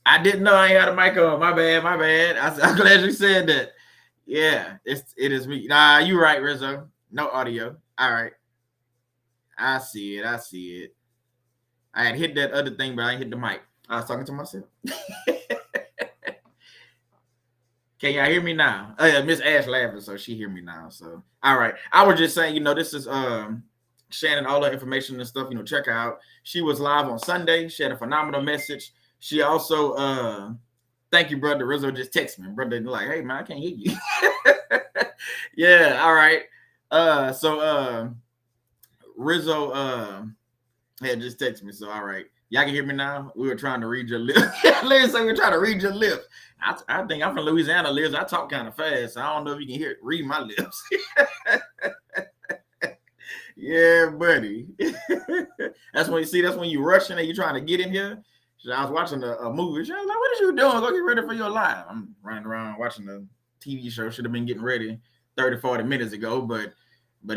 I didn't know I ain't had a mic on. My bad, my bad. I'm glad you said that. Yeah, it is me. Nah, you right, Rizzo. No audio. All right. I see it. I see it. I had hit that other thing, but I ain't hit the mic. I was talking to myself. Can y'all hear me now? Oh, yeah, Miss Ash laughing, so she hear me now. So all right. I was just saying, this is Shannon, all the information and stuff, check her out. She was live on Sunday. She had a phenomenal message. She also thank you, brother. Rizzo just texted me. Brother like, hey man, I can't hear you. Yeah, all right. So Rizzo had just texted me. So all right. Y'all can hear me now. We were trying to read your lips. Liz said we were trying to read your lips. I think I'm from Louisiana, Liz. I talk kind of fast. So I don't know if you can read my lips. Yeah, buddy. That's when you rushing and you trying to get in here. So I was watching a movie. She was like, what are you doing? Go get ready for your live. I'm running around watching a TV show. Should have been getting ready 30, 40 minutes ago, but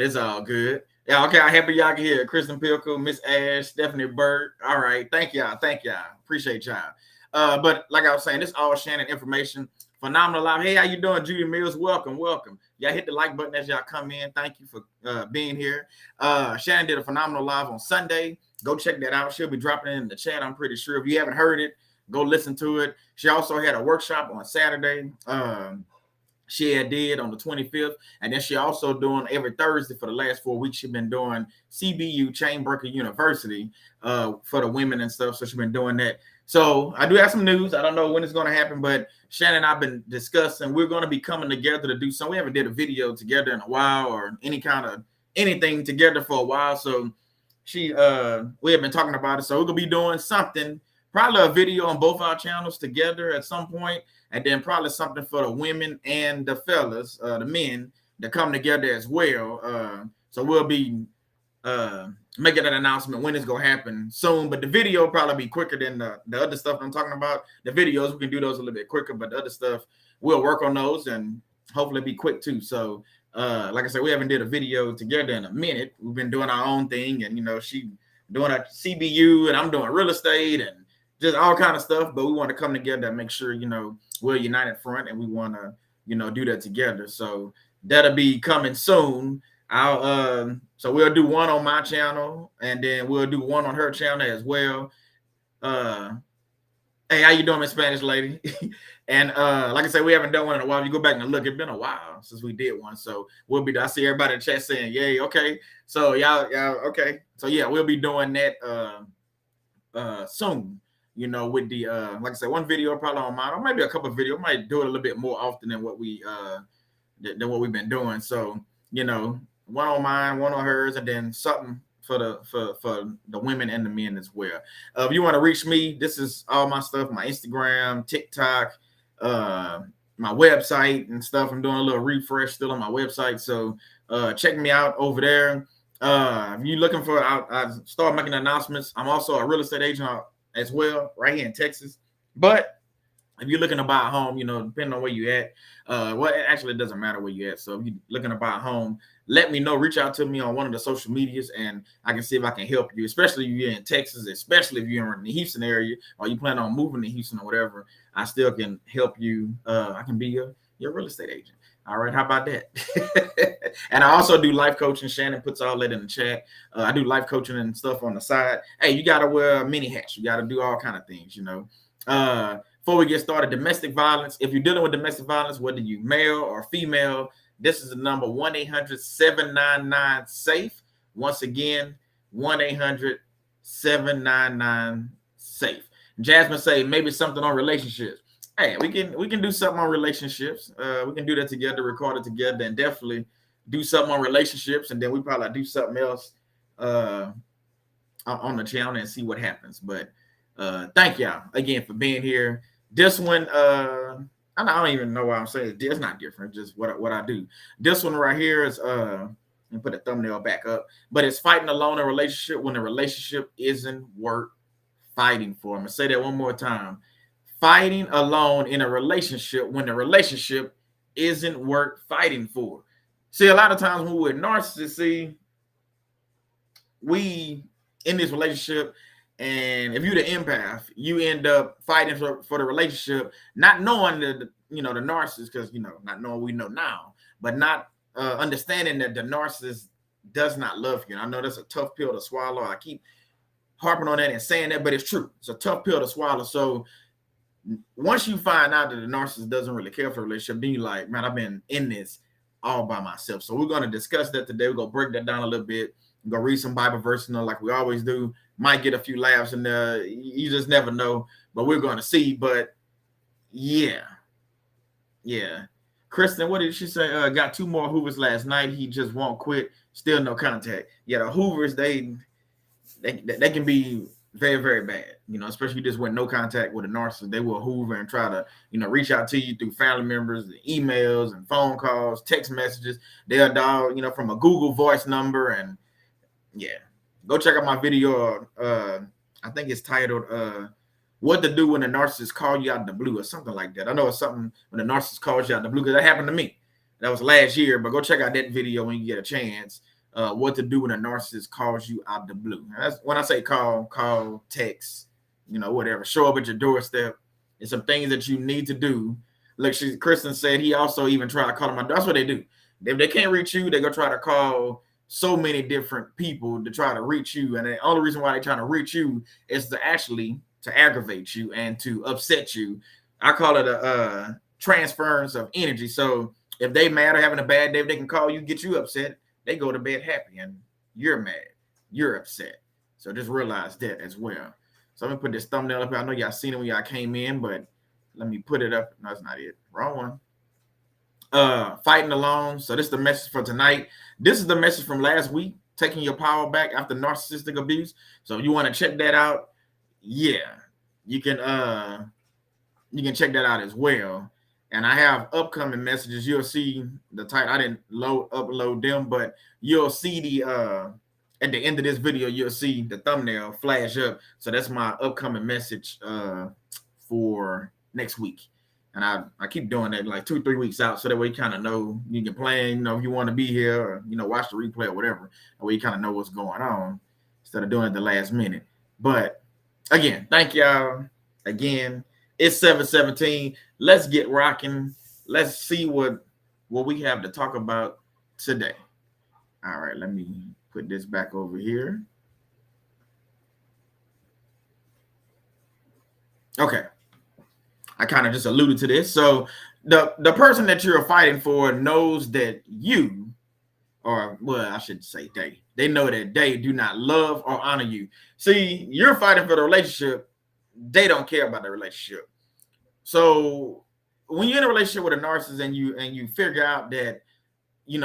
it's all good. Yeah, okay. I'm happy y'all can hear Kristen Pilko, Miss Ash, Stephanie Bird. All right. Thank y'all. Appreciate y'all. But like I was saying, this all Shannon information. Phenomenal live. Hey, how you doing, Judy Mills? Welcome. Y'all hit the like button as y'all come in. Thank you for being here. Shannon did a phenomenal live on Sunday. Go check that out. She'll be dropping it in the chat, I'm pretty sure. If you haven't heard it, go listen to it. She also had a workshop on Saturday. She did on the 25th, and then she also doing every Thursday for the last 4 weeks. She's been doing CBU, Chainbreaker University, for the women and stuff. So she's been doing that. So I do have some news. I don't know when it's going to happen, but Shannon and I've been discussing. We're going to be coming together to do something. We haven't did a video together in a while or anything together for a while. So we have been talking about it. So we're going to be doing something, probably a video on both our channels together at some point. And then probably something for the women and the fellas, the men, to come together as well. So we'll be making an announcement when it's going to happen soon. But the video will probably be quicker than the other stuff I'm talking about. The videos, we can do those a little bit quicker. But the other stuff, we'll work on those and hopefully be quick too. So like I said, we haven't did a video together in a minute. We've been doing our own thing. And, she doing a CBU and I'm doing real estate and just all kind of stuff. But we want to come together and make sure, we're a united front and we want to, do that together. So that'll be coming soon. So we'll do one on my channel and then we'll do one on her channel as well. Hey, how you doing, Miss Spanish lady? And like I said, we haven't done one in a while. You go back and look, it's been a while since we did one. So I see everybody in the chat saying, yay, okay. So y'all, okay. So yeah, we'll be doing that soon. With the like I said, one video probably on mine, or maybe a couple of videos. Might do it a little bit more often than what we've been doing. So one on mine, one on hers, and then something for the women and the men as well. If you want to reach me, this is all my stuff: my Instagram, TikTok, my website and stuff. I'm doing a little refresh still on my website, so check me out over there. If you're looking for, I start making announcements. I'm also a real estate agent as well, right here in Texas. But if you're looking to buy a home, depending on where you at, actually it doesn't matter where you at. So if you're looking to buy a home, let me know. Reach out to me on one of the social medias, and I can see if I can help you, especially if you're in Texas, especially if you're in the Houston area or you plan on moving to Houston or whatever. I still can help you. I can be your real estate agent. All right, how about that? And I also do life coaching. Shannon puts all that in the chat. I do life coaching and stuff on the side. Hey, you got to wear many hats. You got to do all kind of things, Before we get started, domestic violence. If you're dealing with domestic violence, whether you male or female, this is the number 1-800-799-SAFE. Once again, 1-800-799-SAFE. Jasmine say maybe something on relationships. Hey, we can do something on relationships. We can do that together, record it together, and definitely do something on relationships. And then we probably do something else on the channel and see what happens. But thank y'all again for being here. This one, I don't even know why I'm saying it. It's not different, just what I do. This one right here is and put the thumbnail back up, but it's fighting alone in a relationship when the relationship isn't worth fighting for. I'm gonna say that one more time. Fighting alone in a relationship when the relationship isn't worth fighting for. See, a lot of times when we're narcissists, we in this relationship And if you're the empath, you end up fighting for the relationship, not knowing the narcissist, because not knowing we know now, but not understanding that the narcissist does not love you. And I know that's a tough pill to swallow. I keep harping on that and saying that, but it's true. It's a tough pill to swallow. So once you find out that the narcissist doesn't really care for the relationship, then you're like, man, I've been in this all by myself. So we're going to discuss that today. We're going to break that down a little bit. We're going to read some Bible verses, like we always do. Might get a few laughs in there. You just never know, but we're going to see. But yeah. Kristen, what did she say? Got 2 more Hoovers last night. He just won't quit. Still no contact. Yeah, the Hoovers, they can be very, very bad. Especially if you just went no contact with a narcissist. They will hoover and try to, reach out to you through family members, emails and phone calls, text messages. They'll dial, from a Google voice number. And yeah, go check out my video. I think it's titled "What to Do When a Narcissist Call You Out of the Blue" or something like that. I know it's something when a narcissist calls you out of the blue, because that happened to me. That was last year, but go check out that video when you get a chance. What to do when a narcissist calls you out of the blue. That's when I say call, text, whatever. Show up at your doorstep. It's some things that you need to do. Like Kristen said, he also even tried to call him. That's what they do. If they can't reach you, they go try to call so many different people to try to reach you. And the only reason why they're trying to reach you is to aggravate you and to upset you. I call it a transference of energy. So if they mad or having a bad day, they can call you, get you upset. They go to bed happy, and you're mad, you're upset. So just realize that as well. So I'm gonna put this thumbnail up here. I know y'all seen it when y'all came in, but let me put it up. No, that's not it. Wrong one. Fighting alone. So this is the message for tonight. This is the message from last week, taking your power back after narcissistic abuse. So if you want to check that out, yeah, you can check that out as well. And I have upcoming messages. You'll see the title. I didn't upload them, but you'll see the at the end of this video, you'll see the thumbnail flash up. So that's my upcoming message for next week. And I keep doing that like 2-3 weeks out, so that way you kind of know you can plan, if you want to be here or watch the replay or whatever. That way you kind of know what's going on instead of doing it the last minute. But again, thank y'all again. It's 7:17. Let's get rocking. Let's see what we have to talk about today. All right, let me put this back over here. Okay. I kind of just alluded to this. So the person that you're fighting for knows that you, or well, I should say they know that they do not love or honor you. See, you're fighting for the relationship. They don't care about the relationship. So when you're in a relationship with a narcissist and you figure out that you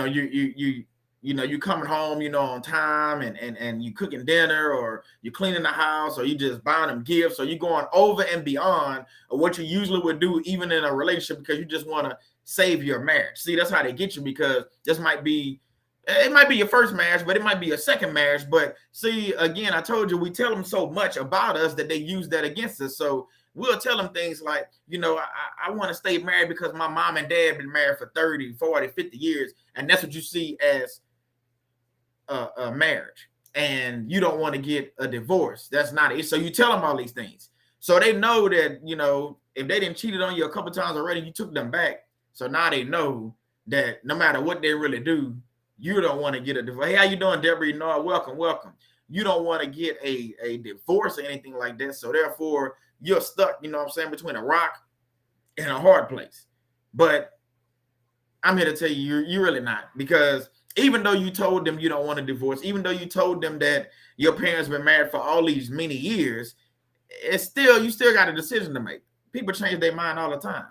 coming home on time and you cooking dinner, or you cleaning the house, or you just buying them gifts, or you going over and beyond of what you usually would do even in a relationship, because you just want to save your marriage. See, that's how they get you, because it might be your first marriage, but it might be a second marriage. But see, again, I told you, we tell them so much about us that they use that against us. So we'll tell them things like, I want to stay married because my mom and dad been married for 30, 40, 50 years. And that's what you see as a marriage. And you don't want to get a divorce. That's not it. So you tell them all these things. So they know that, if they didn't cheated on you a couple times already, you took them back. So now they know that no matter what they really do, you don't want to get a divorce. Hey, how you doing, Deborah? Welcome. You don't want to get a divorce or anything like that. So therefore, you're stuck, between a rock and a hard place. But I'm here to tell you, you're really not, because even though you told them you don't want a divorce, even though you told them that your parents been married for all these many years, you still got a decision to make. People change their mind all the time.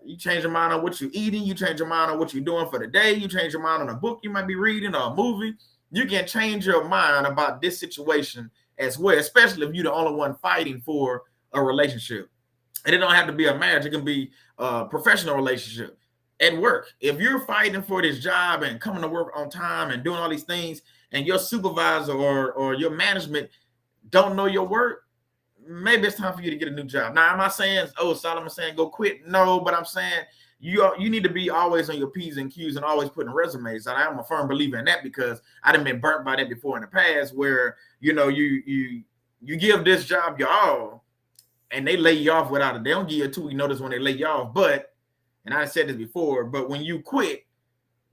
You change your mind on what you're eating. You change your mind on what you're doing for the day. You change your mind on a book you might be reading or a movie. You can change your mind about this situation as well, especially if you're the only one fighting for a relationship. And it don't have to be a marriage. It can be a professional relationship at work. If you're fighting for this job and coming to work on time and doing all these things, and your supervisor or your management don't know your work, maybe it's time for you to get a new job. Now, am I saying, Solomon saying go quit? No, but I'm saying you need to be always on your P's and Q's and always putting resumes. And I'm a firm believer in that, because I done been burnt by that before in the past, where you you give this job your all, and they lay you off without it. They don't give you a 2-week notice when they lay you off, but, and I said this before, but when you quit,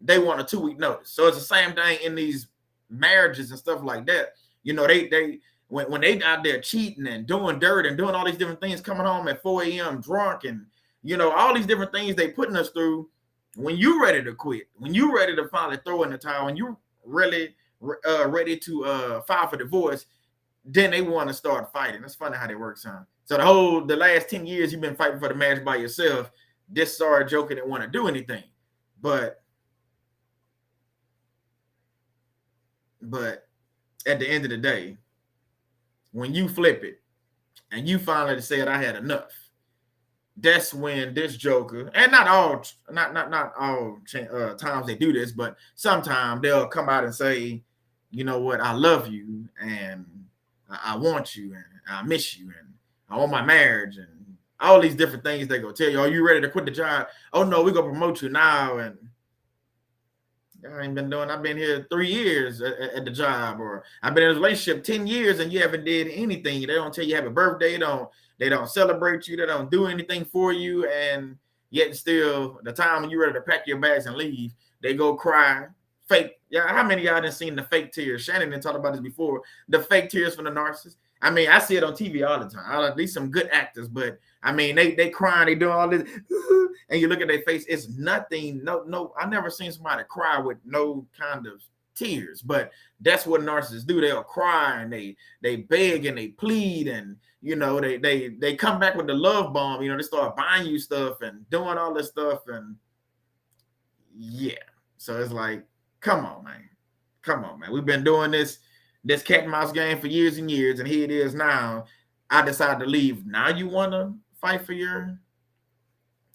they want a 2-week notice. So it's the same thing in these marriages and stuff like that. You know, they when they out there cheating and doing dirt and doing all these different things, coming home at 4 a.m. drunk, and you know, all these different things they putting us through. When you ready to quit, when you ready to finally throw in the towel, when you really ready to file for divorce, then they want to start fighting. That's funny how they work, son. So the last 10 years you've been fighting for the marriage by yourself. This sorry joker didn't want to do anything. But at the end of the day, when you flip it and you finally said I had enough, that's when this joker, and not all times they do this, but sometimes they'll come out and say, you know what, I love you and I want you and I miss you and I want my marriage and all these different things. They go tell you, are you ready to quit the job? Oh no, we're gonna promote you now. And I ain't been doing, I've been here 3 years at the job, or I've been in a relationship 10 years and you haven't did anything. They don't tell you happy birthday, they don't celebrate you, they don't do anything for you, and yet still the time when you're ready to pack your bags and leave, they go cry. Fake. Yeah, how many of y'all done seen the fake tears? Shannon didn't talk about this before. The fake tears from the narcissist. I mean, I see it on TV all the time. These some good actors, but I mean, they crying, they doing all this, and you look at their face, it's nothing. No, I never seen somebody cry with no kind of tears, but that's what narcissists do. They'll cry and they beg and they plead, and you know, they come back with the love bomb. You know, they start buying you stuff and doing all this stuff, and yeah. So it's like, come on, man. We've been doing this cat and mouse game for years and years, and here it is now. I decided to leave. Now you want to fight for your...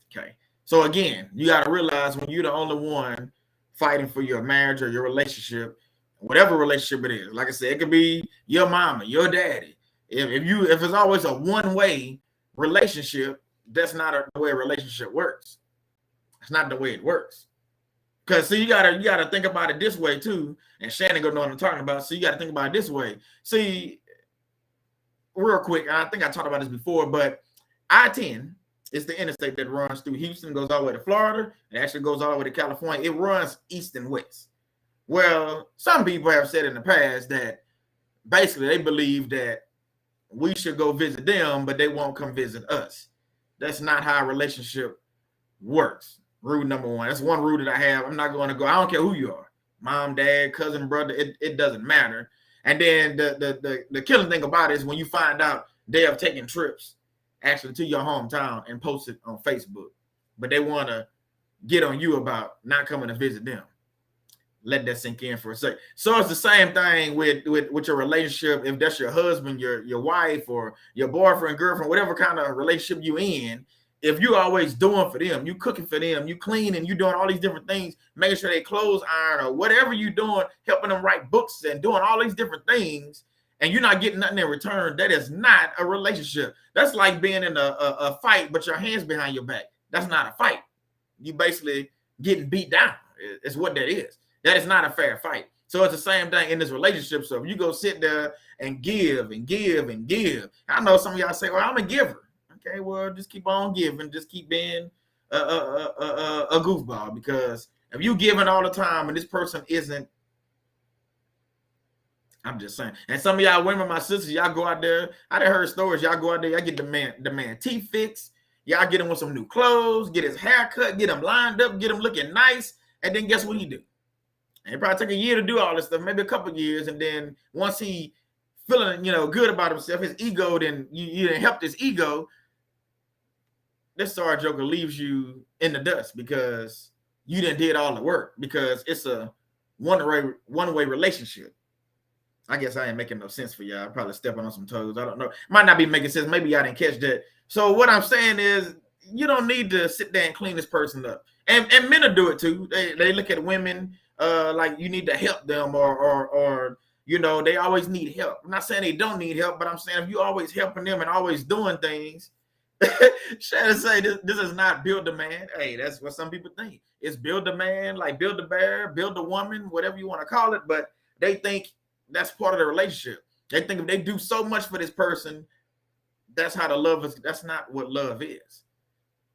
Okay. So again, you got to realize when you're the only one fighting for your marriage or your relationship, whatever relationship it is. Like I said, it could be your mama, your daddy. If it's always a one-way relationship, that's not the way a relationship works. It's not the way it works. Because see, you gotta think about it this way too, and Shannon gonna know what I'm talking about. So you gotta think about it this way. See, real quick, and I think I talked about this before, but I-10 is the interstate that runs through Houston, goes all the way to Florida. It actually goes all the way to California. It runs east and west. Well, some people have said in the past that basically they believe that we should go visit them, but they won't come visit us. That's not how a relationship works. Rule number one. That's one rule that I have. I'm not going to go. I don't care who you are. Mom, dad, cousin, brother. It doesn't matter. And then the killing thing about it is when you find out they have taken trips actually to your hometown and post it on Facebook, but they want to get on you about not coming to visit them. Let that sink in for a second. So it's the same thing with your relationship. If that's your husband, your wife, or your boyfriend, girlfriend, whatever kind of relationship you in, if you always doing for them, you cooking for them, you cleaning, you doing all these different things, making sure they clothes iron or whatever you doing, helping them write books and doing all these different things, and you're not getting nothing in return, that is not a relationship. That's like being in a fight, but your hands behind your back. That's not a fight. You basically getting beat down. It's what that is. That is not a fair fight. So it's the same thing in this relationship. So if you go sit there and give and give and give, I know some of y'all say, well, I'm a giver. Okay, well, just keep on giving. Just keep being a goofball, because if you giving all the time and this person isn't, I'm just saying. And some of y'all women, my sisters, y'all go out there. I done heard stories. Y'all go out there, y'all get the man teeth fixed. Y'all get him with some new clothes, get his hair cut, get him lined up, get him looking nice. And then guess what he do? And it probably take a year to do all this stuff, maybe a couple of years. And then once he feeling, good about himself, his ego, then you didn't help his ego. This sorry joker leaves you in the dust because you didn't did all the work, because it's a one-way relationship. I guess I ain't making no sense for y'all. I'm probably stepping on some toes. I don't know. Might not be making sense. Maybe y'all didn't catch that. So what I'm saying is, you don't need to sit there and clean this person up. And men will do it too. They look at women like you need to help them, or they always need help. I'm not saying they don't need help, but I'm saying if you always helping them and always doing things, Shannon say this is not build a man. Hey, that's what some people think. It's build a man, like build a bear, build a woman, whatever you want to call it. But they think that's part of the relationship. They think if they do so much for this person, that's how the love is. That's not what love is.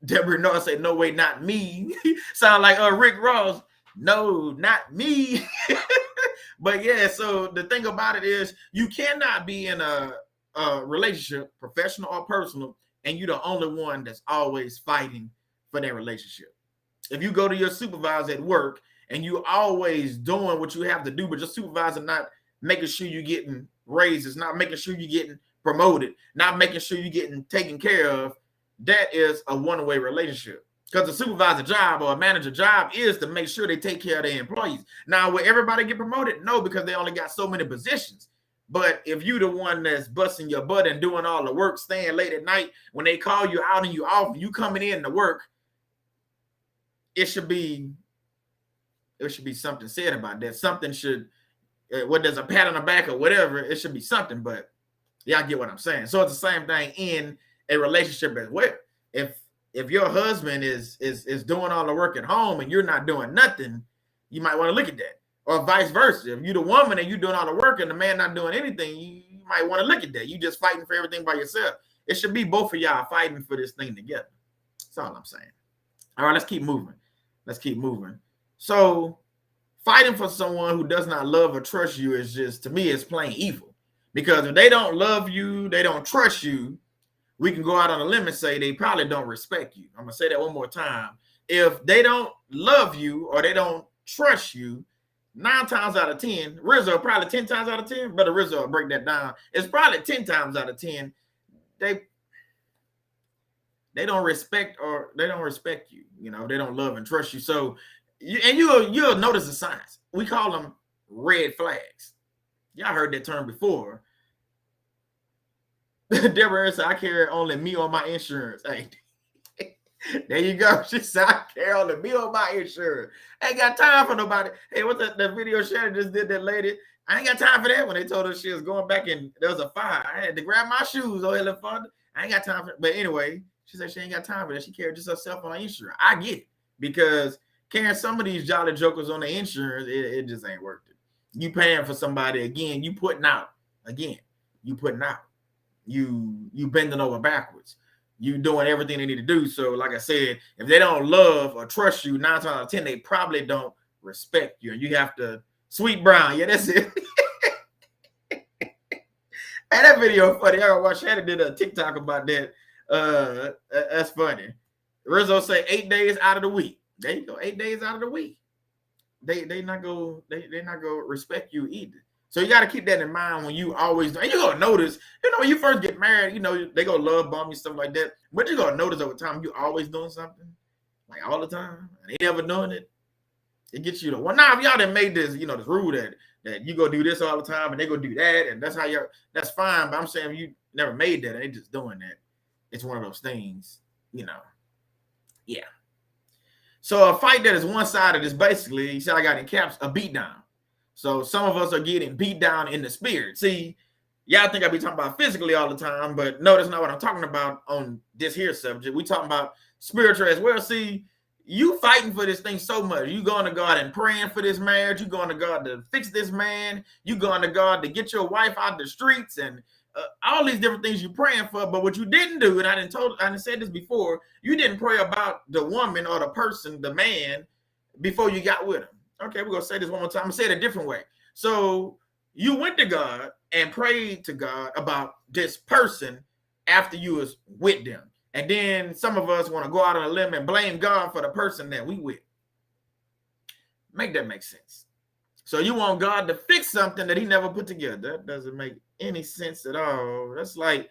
Deborah Noah said, "No way, not me." Sound like Rick Ross. No, not me. But yeah, so the thing about it is you cannot be in a relationship, professional or personal, and you're the only one that's always fighting for that relationship. If you go to your supervisor at work and you always doing what you have to do, but your supervisor not making sure you're getting raises, not making sure you're getting promoted, not making sure you're getting taken care of, that is a one-way relationship. Because the supervisor job or a manager job is to make sure they take care of their employees. Now, will everybody get promoted? No, because they only got so many positions. But if you the one that's busting your butt and doing all the work, staying late at night, when they call you out and you off, and you coming in to work, it should be something said about that. Something should, whether there's a pat on the back or whatever, it should be something. But y'all get what I'm saying. So it's the same thing in a relationship as well. If your husband is doing all the work at home and you're not doing nothing, you might want to look at that. Or vice versa. If you're the woman and you're doing all the work and the man not doing anything, you might want to look at that. You just fighting for everything by yourself. It should be both of y'all fighting for this thing together. That's all I'm saying. All right, let's keep moving. So fighting for someone who does not love or trust you is just, to me, it's plain evil. Because if they don't love you, they don't trust you, we can go out on a limb and say they probably don't respect you. I'm going to say that one more time. If they don't love you or they don't trust you, 9 times out of 10, Rizzo, probably 10 times out of 10, Brother Rizzo will break that down. It's probably 10 times out of 10, they don't respect you. You know, they don't love and trust you. So, you'll notice the signs. We call them red flags. Y'all heard that term before. Deborah said, "I carry only me on my insurance." Hey, there you go. She said, "I carry only me on my insurance. I ain't got time for nobody." Hey, what's that video Shannon just did, that lady? I ain't got time for that. When they told her she was going back and there was a fire, I had to grab my shoes. Oh, hell, fun. I ain't got time for it. But anyway, she said she ain't got time for that. She carried just herself on her insurance. I get it, because carrying some of these jolly jokers on the insurance, it just ain't worth it. You paying for somebody again, you putting out. You bending over backwards. You doing everything they need to do. So, like I said, if they don't love or trust you, 9 times out of 10, they probably don't respect you. And you have to, Sweet Brown, yeah, that's it. Hey, that video funny. I gotta watch. Shannon did a TikTok about that. That's funny. Rizzo say 8 days out of the week. There you go, 8 days out of the week. They not go respect you either. So you got to keep that in mind when you always, and you're going to notice, when you first get married, they go love bomb you, stuff like that. But you're going to notice over time, you always doing something, like all the time, and they never doing it. It gets you to, well, now if y'all done made this, this rule that you go do this all the time and they go do that, and that's how that's fine. But I'm saying you never made that, and they just doing that. It's one of those things, yeah. So a fight that is one-sided is basically, he said, I got in caps, a beatdown. So some of us are getting beat down in the spirit. See, y'all think I be talking about physically all the time, but no, that's not what I'm talking about on this here subject. We talking about spiritual as well. See, you fighting for this thing so much. You going to God and praying for this marriage. You going to God to fix this man. You going to God to get your wife out the streets and all these different things you praying for. But what you didn't do, and I didn't say this before, you didn't pray about the woman or the person, the man, before you got with him. Okay, we're going to say this one more time. I'm going to say it a different way. So you went to God and prayed to God about this person after you was with them. And then some of us want to go out on a limb and blame God for the person that we with. Make that make sense. So you want God to fix something that he never put together. That doesn't make any sense at all. That's like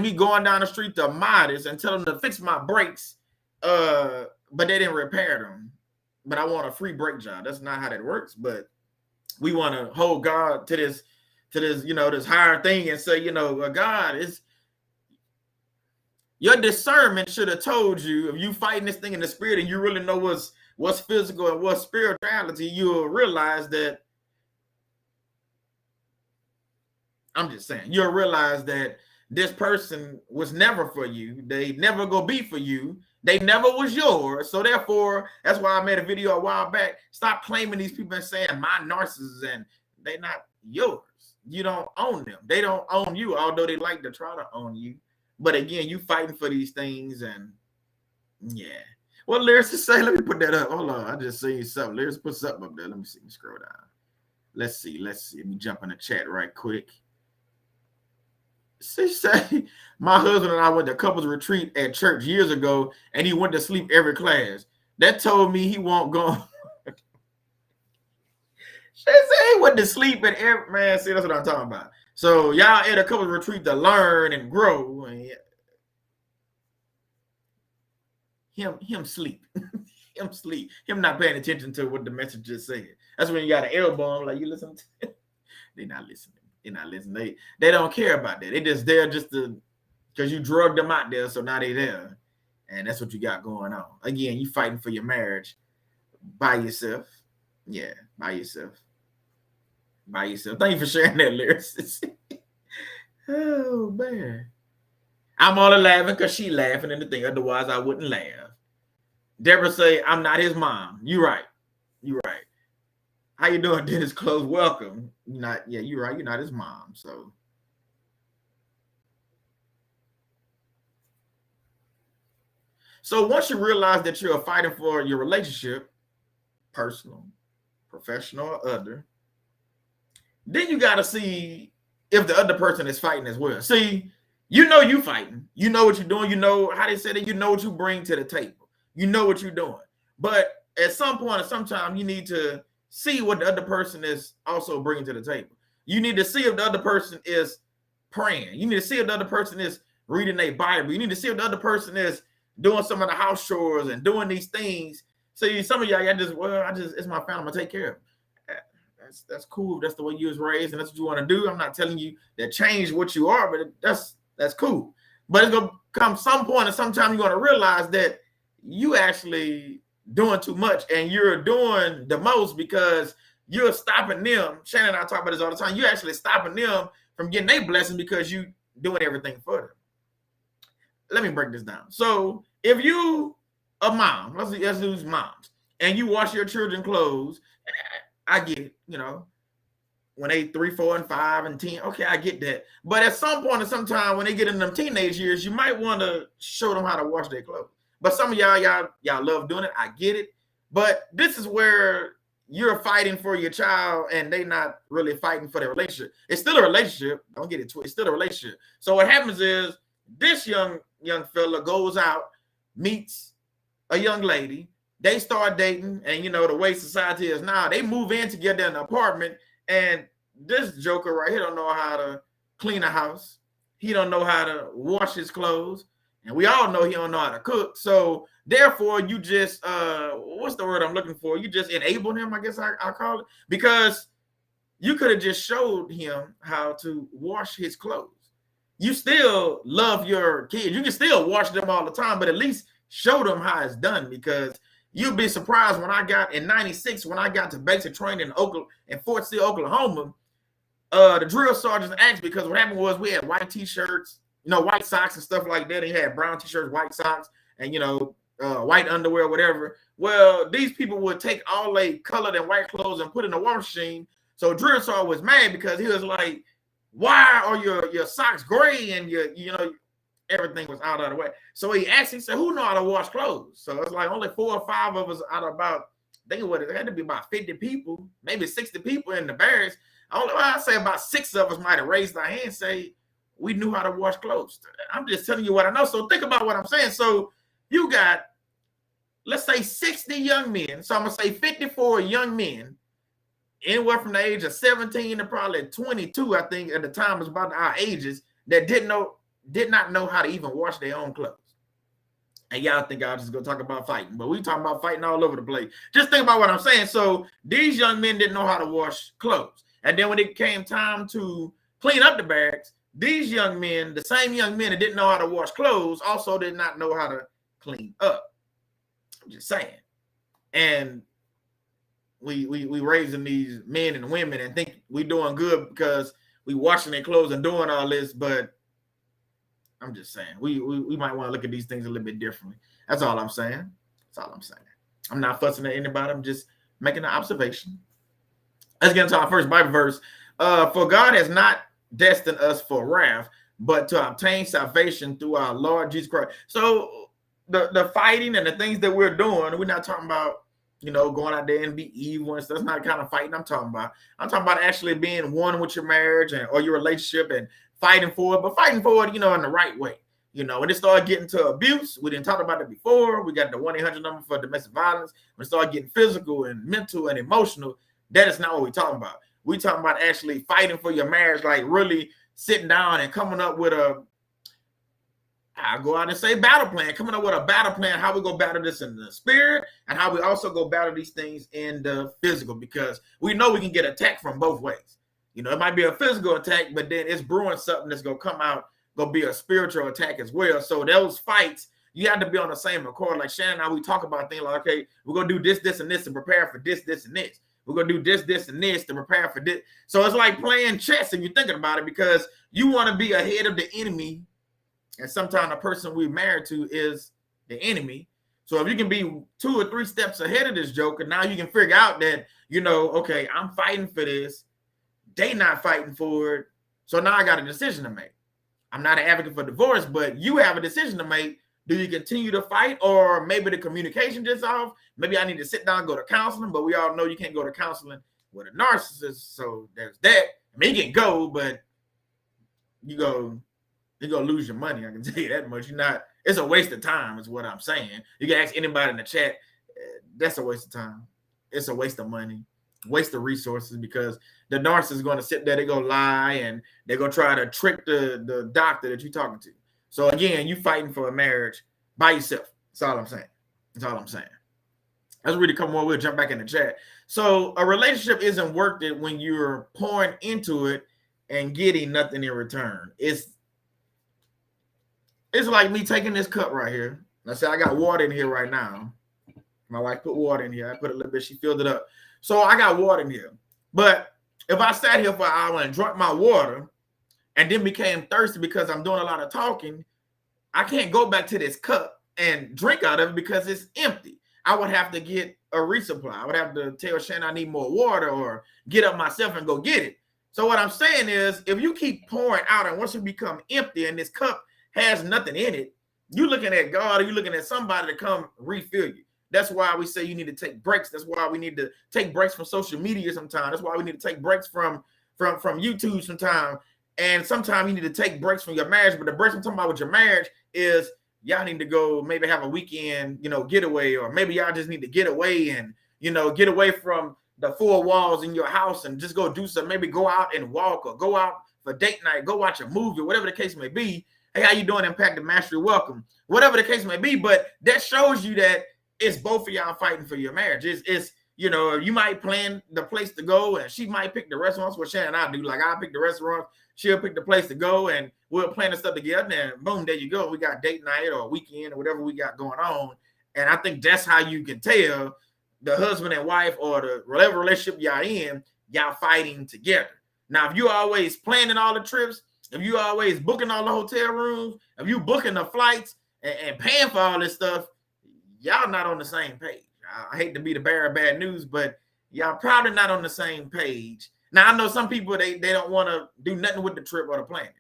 me going down the street to Modest and tell them to fix my brakes, but they didn't repair them. But I want a free brake job. That's not how that works. But we want to hold God to this, this higher thing and say, God, is your discernment should have told you, if you fighting this thing in the spirit and you really know what's physical and what's spirituality, you'll realize that, I'm just saying, you'll realize that this person was never for you. They never gonna be for you. They never was yours. So therefore, that's why I made a video a while back. Stop claiming these people and saying my narcissists, and they're not yours. you don't own them. They don't own you, although they like to try to own you. But again, you fighting for these things, and yeah. Well, Lyrics to say, let me put that up. Hold on, I just seen something. Lyrics put something up there. Let me see. Let me scroll down. Let's see. Let me jump in the chat right quick. She say, my husband and I went to couples retreat at church years ago, and he went to sleep every class. That told me he won't go. She say he went to sleep at every, man. See, that's what I'm talking about. So y'all at a couples retreat to learn and grow. And him sleep. Him sleep. Him not paying attention to what the message just said. That's when you got an elbow. I'm like, you listen to They're not listening. They're not listening. They don't care about that. They just there just to, because you drugged them out there, so now they there. And that's what you got going on. Again, you fighting for your marriage by yourself. Yeah, by yourself. By yourself. Thank you for sharing that, Lyrics. Oh, man. I'm only laughing because she laughing and the thing. Otherwise, I wouldn't laugh. Deborah say, I'm not his mom. You right. You right. How you doing, Dennis Close? Welcome. You're not, yeah, you're right. You're not his mom. So once you realize that you're fighting for your relationship, personal, professional, or other, then you got to see if the other person is fighting as well. See, you know you fighting. You know what you're doing. You know how they said it. You know what you bring to the table. You know what you're doing. But at some point or sometime, you need to see what the other person is also bringing to the table. You need to see if the other person is praying. You need to see if the other person is reading their Bible. You need to see if the other person is doing some of the house chores and doing these things. See, some of y'all it's my family. I'm gonna take care of it. That's cool. That's the way you was raised, and that's what you want to do. I'm not telling you that change what you are, but that's cool. But it's gonna come some point, and sometime you're gonna realize that you actually doing too much, and you're doing the most because you're stopping them. Shannon and I talk about this all the time. You're actually stopping them from getting their blessing because you doing everything for them. Let me break this down. So if you a mom, let's use moms, and you wash your children clothes, I get it, when they 3, 4, and 5 and 10, okay, I get that. But at some point or sometime when they get in them teenage years, you might want to show them how to wash their clothes. But some of y'all love doing it. I get it. But this is where you're fighting for your child and they not really fighting for their relationship. It's still a relationship. Don't get it twisted. It's still a relationship. So what happens is this young fella goes out, meets a young lady. They start dating. And, the way society is now, they move in together in an apartment. And this joker right here don't know how to clean a house. He don't know how to wash his clothes. And we all know he don't know how to cook. So therefore, you just, what's the word I'm looking for? You just enable him, I guess I'll call it. Because you could have just showed him how to wash his clothes. You still love your kids. You can still wash them all the time, but at least show them how it's done. Because you'll be surprised when I got in 96, when I got to basic training in Fort Sill, Oklahoma, the drill sergeants asked, because what happened was we had white t-shirts, white socks and stuff like that. He had brown t-shirts, white socks, and, white underwear, whatever. Well, these people would take all they colored and white clothes and put in the wash machine. So drill sergeant was mad because he was like, why are your socks gray and everything was out of the way? So he said, who know how to wash clothes? So it's like only 4 or 5 of us out of about, I think it had to be about 50 people, maybe 60 people in the barracks. I say about 6 of us might have raised our hand and say, we knew how to wash clothes. I'm just telling you what I know. So think about what I'm saying. So you got, let's say 60 young men. So I'm going to say 54 young men, anywhere from the age of 17 to probably 22, I think at the time was about our ages, that did not know how to even wash their own clothes. And y'all think I'll just go talk about fighting, but we talking about fighting all over the place. Just think about what I'm saying. So these young men didn't know how to wash clothes. And then when it came time to clean up the barracks, these young men, the same young men that didn't know how to wash clothes, also did not know how to clean up. I'm just saying. And we raising these men and women and think we doing good because we washing their clothes and doing all this, but I'm just saying we might want to look at these things a little bit differently. That's all I'm saying. That's all I'm saying. I'm not fussing at anybody. I'm just making an observation. Let's get into our first Bible verse. For God has not destined us for wrath, but to obtain salvation through our Lord Jesus Christ. So the fighting and the things that we're doing, we're not talking about, going out there and be evil and stuff. That's not the kind of fighting I'm talking about. I'm talking about actually being one with your marriage or your relationship and fighting for it, but fighting for it, in the right way. When it started getting to abuse, we didn't talk about it before. We got the 1-800 number for domestic violence. When it started getting physical and mental and emotional, that is not what we're talking about. We're talking about actually fighting for your marriage, like really sitting down and coming up with I'll go out and say battle plan, coming up with a battle plan, how we go battle this in the spirit and how we also go battle these things in the physical, because we know we can get attacked from both ways. It might be a physical attack, but then it's brewing something that's going to come out, going to be a spiritual attack as well. So those fights, you have to be on the same accord. Like Shannon and I, we talk about things like, okay, we're going to do this, this, and this to prepare for this, this, and this. We're going to do this, this, and this to prepare for this. So it's like playing chess if you're thinking about it, because you want to be ahead of the enemy. And sometimes the person we're married to is the enemy. So if you can be 2 or 3 steps ahead of this joker, now you can figure out that, okay, I'm fighting for this. They not fighting for it. So now I got a decision to make. I'm not an advocate for divorce, but you have a decision to make. Do you continue to fight, or maybe the communication just off? Maybe I need to sit down and go to counseling, but we all know you can't go to counseling with a narcissist. So there's that. I mean, you can go, but you're going to lose your money. I can tell you that much. It's a waste of time is what I'm saying. You can ask anybody in the chat. That's a waste of time. It's a waste of money, waste of resources, because the narcissist is going to sit there. They're going to lie and they're going to try to trick the doctor that you're talking to. So again, you fighting for a marriage by yourself. That's all I'm saying. Let's read a couple more. We'll jump back in the chat. So a relationship isn't worth it when you're pouring into it and getting nothing in return. It's like me taking this cup right here. Let's say I got water in here right now. My wife put water in here. I put a little bit. She filled it up. So I got water in here. But if I sat here for an hour and drank my water and then became thirsty because I'm doing a lot of talking, I can't go back to this cup and drink out of it because it's empty. I would have to get a resupply. I would have to tell Shannon I need more water, or get up myself and go get it. So what I'm saying is, if you keep pouring out and once you become empty and this cup has nothing in it, you're looking at God, or you're looking at somebody to come refill you. That's why we say you need to take breaks. That's why we need to take breaks from social media sometimes. That's why we need to take breaks from YouTube sometimes. And sometimes you need to take breaks from your marriage. But the breaks I'm talking about with your marriage is y'all need to go maybe have a weekend, getaway, or maybe y'all just need to get away and, get away from the 4 walls in your house and just go do something. Maybe go out and walk, or go out for date night, go watch a movie, whatever the case may be. Hey, how you doing? Impact the Mastery, welcome. Whatever the case may be, but that shows you that it's both of y'all fighting for your marriage. It's you might plan the place to go, and she might pick the restaurants. What Shannon and I do, like I pick the restaurants, she'll pick the place to go, and we'll plan the stuff together. And boom, there you go. We got date night or weekend or whatever we got going on. And I think that's how you can tell the husband and wife, or the whatever relationship y'all in, y'all fighting together. Now, if you always planning all the trips, if you always booking all the hotel rooms, if you booking the flights and paying for all this stuff, y'all not on the same page. I hate to be the bearer of bad news, but y'all probably not on the same page. Now, I know some people, they don't want to do nothing with the trip or the planning,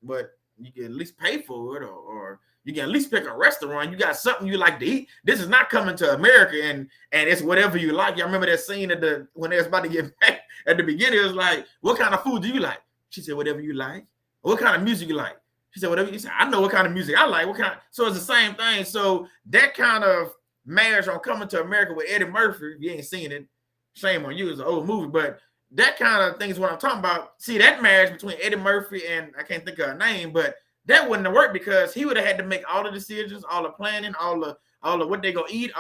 but you can at least pay for it, or you can at least pick a restaurant. You got something you like to eat. This is not coming to America and it's whatever you like. Y'all remember that scene when they was about to get back at the beginning? It was like, what kind of food do you like? She said, whatever you like. What kind of music you like? She said, whatever you say. I know what kind of music I like. So it's the same thing. So that kind of marriage on Coming to America with Eddie Murphy, if you ain't seen it, shame on you, it's an old movie, but that kind of thing is what I'm talking about. See, that marriage between Eddie Murphy and I can't think of her name, but that wouldn't have worked, because he would have had to make all the decisions, all the planning, all the what they gonna eat,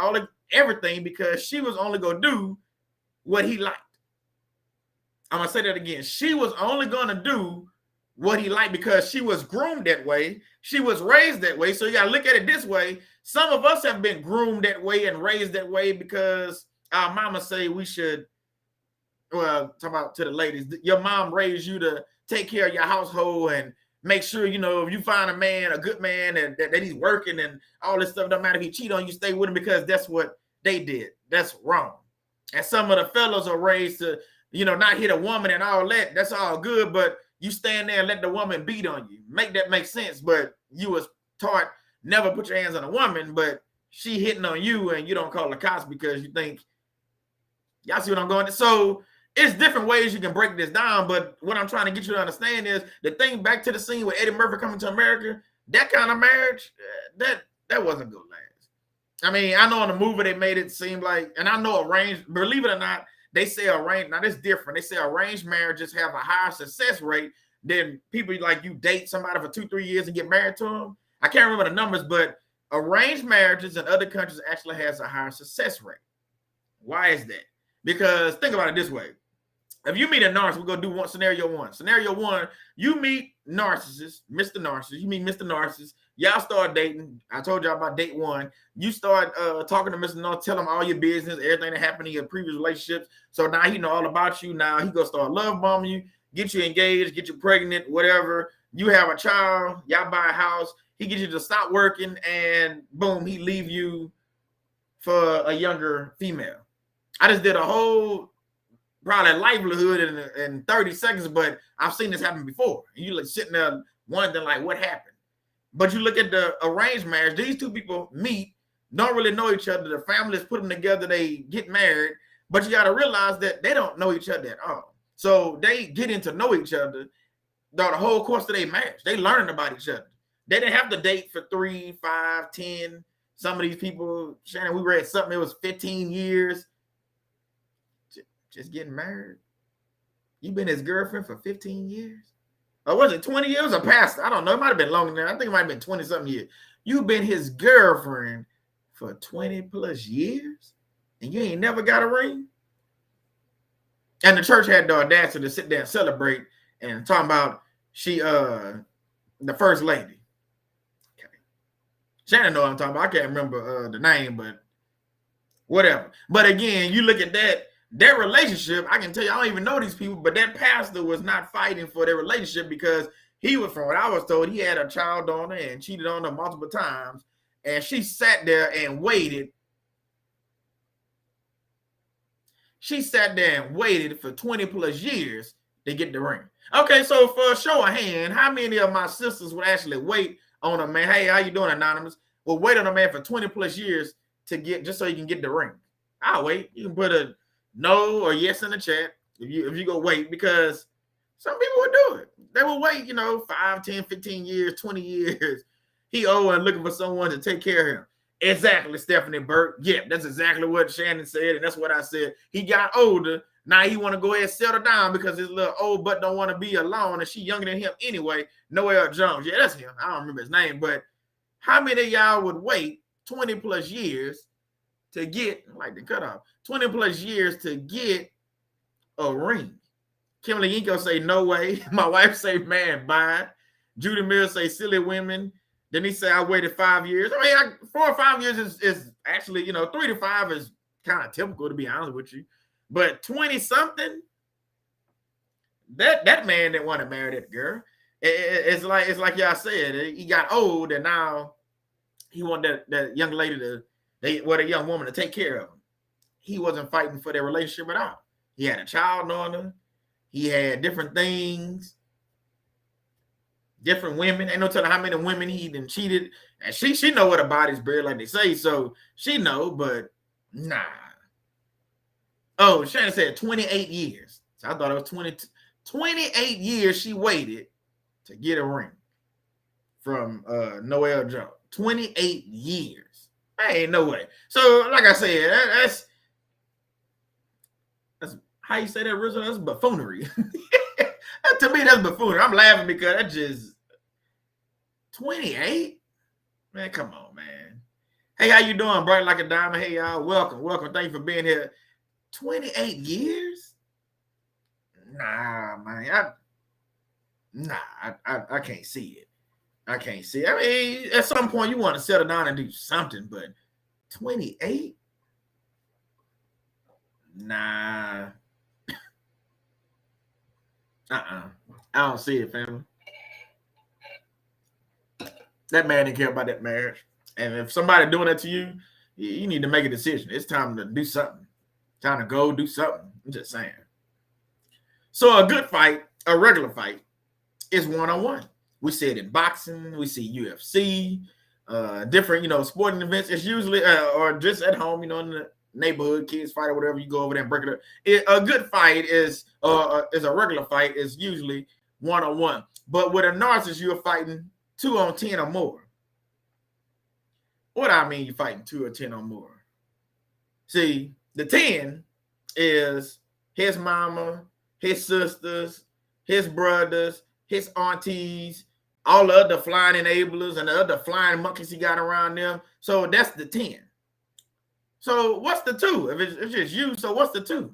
everything, because she was only gonna do what he liked. I'm gonna say that again. She was only gonna do what he liked because she was groomed that way. She was raised that way. So you gotta look at it this way. Some of us have been groomed that way and raised that way because our mama say we should. Well, talk about to the ladies. Your mom raised you to take care of your household and make sure, if you find a good man, and that he's working and all this stuff, don't matter if he cheat on you, stay with him, because that's what they did. That's wrong. And some of the fellows are raised to, not hit a woman and all that. That's all good, but you stand there and let the woman beat on you. Make that make sense. But you was taught never put your hands on a woman, but she hitting on you and you don't call the cops because you think, y'all see what I'm going to? So it's different ways you can break this down, but what I'm trying to get you to understand is the thing back to the scene with Eddie Murphy coming to America, that kind of marriage, that wasn't good last. I mean, I know in the movie they made it seem like, and I know arranged, believe it or not, they say arranged, now that's different. They say arranged marriages have a higher success rate than people like you date somebody for 2-3 years and get married to them. I can't remember the numbers, but arranged marriages in other countries actually has a higher success rate. Why is that? Because think about it this way. If you meet a narcissist, we're going to do scenario one. Scenario one, you meet Narcissist, Mr. Narcissist. You meet Mr. Narcissist. Y'all start dating. I told y'all about date one. You start talking to Mr. Narcissist, tell him all your business, everything that happened in your previous relationships. So now he know all about you. Now he going to start love bombing you, get you engaged, get you pregnant, whatever. You have a child. Y'all buy a house. He gets you to stop working, and boom, he leave you for a younger female. I just did a whole probably livelihood in 30 seconds, but I've seen this happen before. You like sitting there wondering like what happened. But you look at the arranged marriage, these two people meet, don't really know each other. The families put them together, they get married, but you got to realize that they don't know each other at all. So they getting to know each other the whole course of their marriage. They learning about each other. They didn't have to date for 3, 5, 10. Some of these people, Shannon, we read something, it was 15 years. Just getting married. You've been his girlfriend for 15 years? Or was it 20 years or past? I don't know. It might have been longer than that. I think it might have been 20-something years. You've been his girlfriend for 20 plus years? And you ain't never got a ring? And the church had the audacity to sit there and celebrate and talk about the first lady. Okay. Shannon know what I'm talking about. I can't remember the name, but whatever. But again, you look at their relationship, I can tell you, I don't even know these people, but that pastor was not fighting for their relationship because he was, from what I was told, he had a child on her and cheated on her multiple times. And she sat there and waited. She sat there and waited for 20 plus years to get the ring. Okay, so for a show of hand, how many of my sisters would actually wait on a man? Hey, how you doing, Anonymous? Will wait on a man for 20 plus years to get, just so you can get the ring. I'll wait. You can put a no or yes in the chat if you go wait, because some people would do it. They will wait, 5, 10, 15 years, 20 years. He old and looking for someone to take care of him. Exactly, Stephanie Burke. Yeah, that's exactly what Shannon said, and that's what I said. He got older. Now he want to go ahead and settle down because his little old butt don't want to be alone, and she younger than him anyway. Noel Jones. Yeah, that's him. I don't remember his name, but how many of y'all would wait 20 plus years to get, I like the cutoff, 20 plus years to get a ring? Kimberly Inko say, no way. My wife say, man, bye. Judy Mills say, silly women. Then he say, I waited 5 years. I mean, 4 or 5 years is actually, 3 to 5 is kind of typical, to be honest with you. But 20-something, that man didn't want to marry that girl. It's like y'all said, he got old, and now he wanted that young lady a young woman to take care of him. He wasn't fighting for their relationship at all. He had a child on her. He had different things, different women. Ain't no telling how many women he done cheated. And she know what her body's bred, like they say, so she know, but nah. Oh, Shannon said 28 years. So I thought it was 28 years she waited to get a ring from Noel Jones. 28 years. Ain't no way. So, like I said, that's how you say that, Rizzo? That's buffoonery. To me, that's buffoonery. I'm laughing because that's just 28? Man, come on, man. Hey, how you doing? Bright like a diamond. Hey, y'all. Welcome. Thank you for being here. 28 years? Nah, man. I can't see it. I can't see it. I mean, at some point, you want to settle down and do something, but 28? Nah. I don't see it, family. That man didn't care about that marriage. And if somebody doing that to you, you need to make a decision. It's time to do something. Time to go do something. I'm just saying. So a good fight, a regular fight, is one-on-one. We see it in boxing, we see UFC, different, sporting events. It's usually, or just at home, in the neighborhood, kids fight or whatever, you go over there and break it up. A good fight is a regular fight, is usually one-on-one. But with a narcissist, you're fighting 2 on 10 or more. What I mean, you're fighting 2 or 10 or more. See, the 10 is his mama, his sisters, his brothers, his aunties, all the other flying enablers and the other flying monkeys he got around them. So that's the 10. So what's the 2? If it's just you, so what's the 2?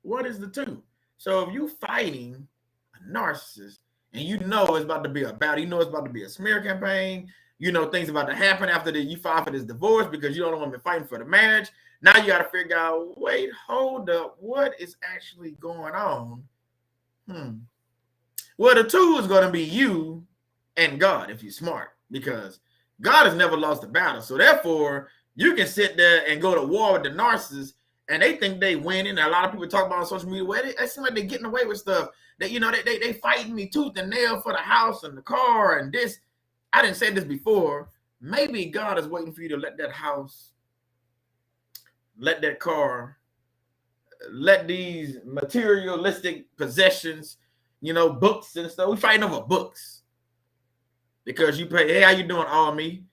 What is the 2? So if you fighting a narcissist and it's about to be a battle, it's about to be a smear campaign, things about to happen after you file for this divorce because you don't want to be fighting for the marriage. Now you got to figure out, wait, hold up, what is actually going on? Well, the 2 is going to be you and God if you're smart, because God has never lost a battle. So therefore, you can sit there and go to war with the narcissist, and they think they winning. And a lot of people talk about on social media, well, it seems like they're getting away with stuff. They fighting me tooth and nail for the house and the car and this. I didn't say this before. Maybe God is waiting for you to let that house, let that car, let these materialistic possessions, books and stuff. We fighting over books because you pay. Hey, how you doing, all me?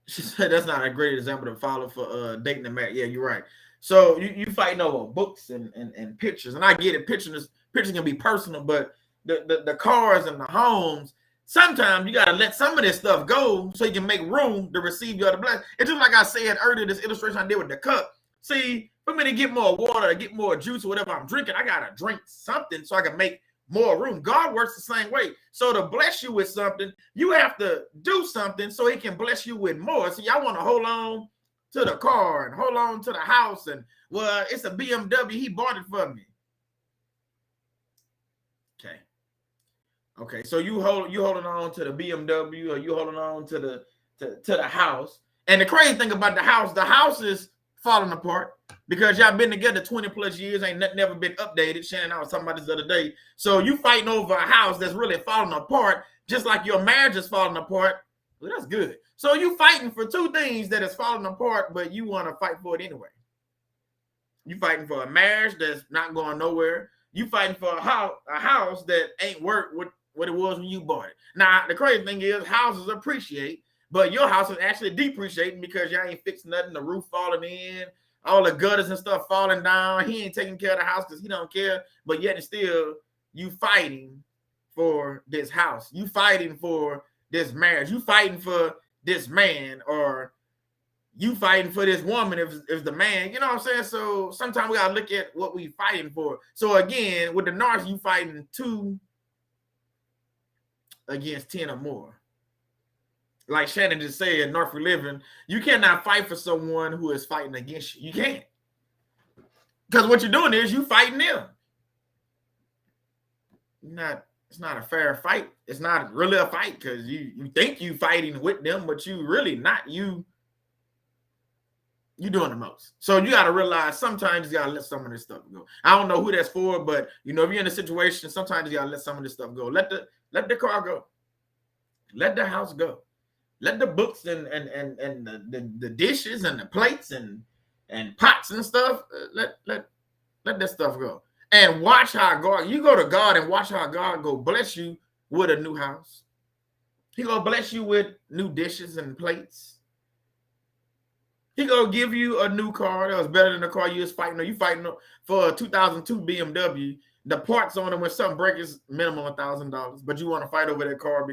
She said that's not a great example to follow for dating a man. Yeah, you're right. So you fighting over books and pictures, and I get it. Pictures can be personal, but the cars and the homes, sometimes you got to let some of this stuff go so you can make room to receive your other blessings. It's just like I said earlier, this illustration I did with the cup. See, for me to get more water, to get more juice or whatever I'm drinking, I got to drink something so I can make more room. God works the same way. So to bless you with something, you have to do something so he can bless you with more. See, I want to hold on to the car and hold on to the house, and well, it's a BMW, he bought it for me. Okay, so you holding on to the BMW, or you holding on to the house. And the crazy thing about the house is falling apart because y'all been together 20 plus years, ain't nothing ever been updated. Shannon, I was talking about this the other day. So you fighting over a house that's really falling apart, just like your marriage is falling apart. Well, that's good. So you fighting for 2 things that is falling apart, but you want to fight for it anyway. You fighting for a marriage that's not going nowhere. You fighting for a house that ain't worth what it was when you bought it. Now, the crazy thing is houses appreciate, but your house is actually depreciating because y'all ain't fixing nothing, the roof falling in, all the gutters and stuff falling down. He ain't taking care of the house because he don't care, but yet and still you fighting for this house. You fighting for this marriage. You fighting for this man, or you fighting for this woman if the man, you know what I'm saying? So sometimes we got to look at what we fighting for. So again, with the narcissist, you fighting 2 against 10 or more. Like Shannon just said, North for Living, you cannot fight for someone who is fighting against you. You can't. Because what you're doing is you fighting them. It's not a fair fight. It's not really a fight because you think you fighting with them, but you really not. You doing the most. So you got to realize sometimes you got to let some of this stuff go. I don't know who that's for, but if you're in a situation, sometimes you got to let some of this stuff go. Let the car go. Let the house go. Let the books and the dishes and the plates and pots and stuff, let that stuff go. And watch how God, you go to God and watch how God go bless you with a new house. He gonna bless you with new dishes and plates. He gonna give you a new car that was better than the car you was fighting. You fighting for a 2002 BMW. The parts on it when something breaks is minimum $1,000, but you want to fight over that car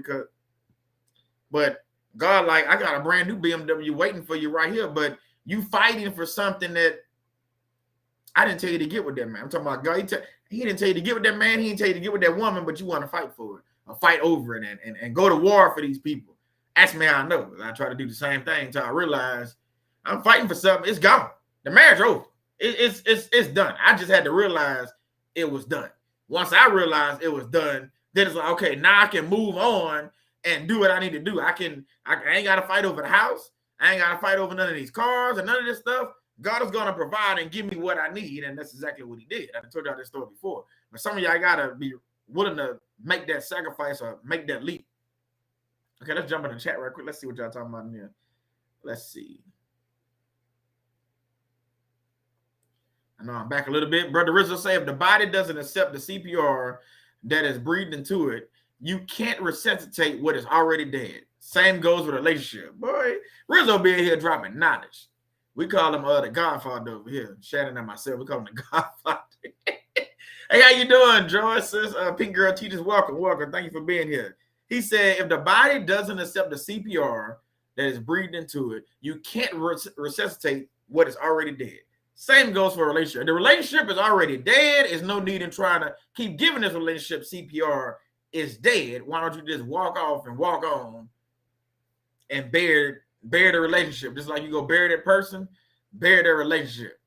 but God, like, I got a brand new BMW waiting for you right here, but you fighting for something that I didn't tell you to get with that man. I'm talking about God. He didn't tell you to get with that man. He didn't tell you to get with that woman, but you want to fight for it, or fight over it, and go to war for these people. Ask me how I know. I try to do the same thing until I realize I'm fighting for something. It's gone. The marriage over. It's done. I just had to realize it was done. Once I realized it was done, then it's like, okay, now I can move on and do what I need to do. I ain't got to fight over the house. I ain't got to fight over none of these cars and none of this stuff. God is going to provide and give me what I need. And that's exactly what he did. I told y'all this story before. But some of y'all got to be willing to make that sacrifice or make that leap. Okay, let's jump in the chat right quick. Let's see what y'all talking about in here. Let's see. I know I'm back a little bit. Brother Rizzo say, if the body doesn't accept the CPR that is breathed into it, you can't resuscitate what is already dead. Same goes with a relationship. Boy, Rizzo being here dropping knowledge. We call him the Godfather over here. Shannon and myself, we call him the Godfather. Hey, how you doing, Joyce? Sis? Pink Girl Teachers, welcome. Thank you for being here. He said, if the body doesn't accept the CPR that is breathed into it, you can't resuscitate what is already dead. Same goes for a relationship. The relationship is already dead. There's no need in trying to keep giving this relationship CPR. It's dead. Why don't you just walk off and walk on and bury the relationship? Just like you go bury that person, bury their relationship.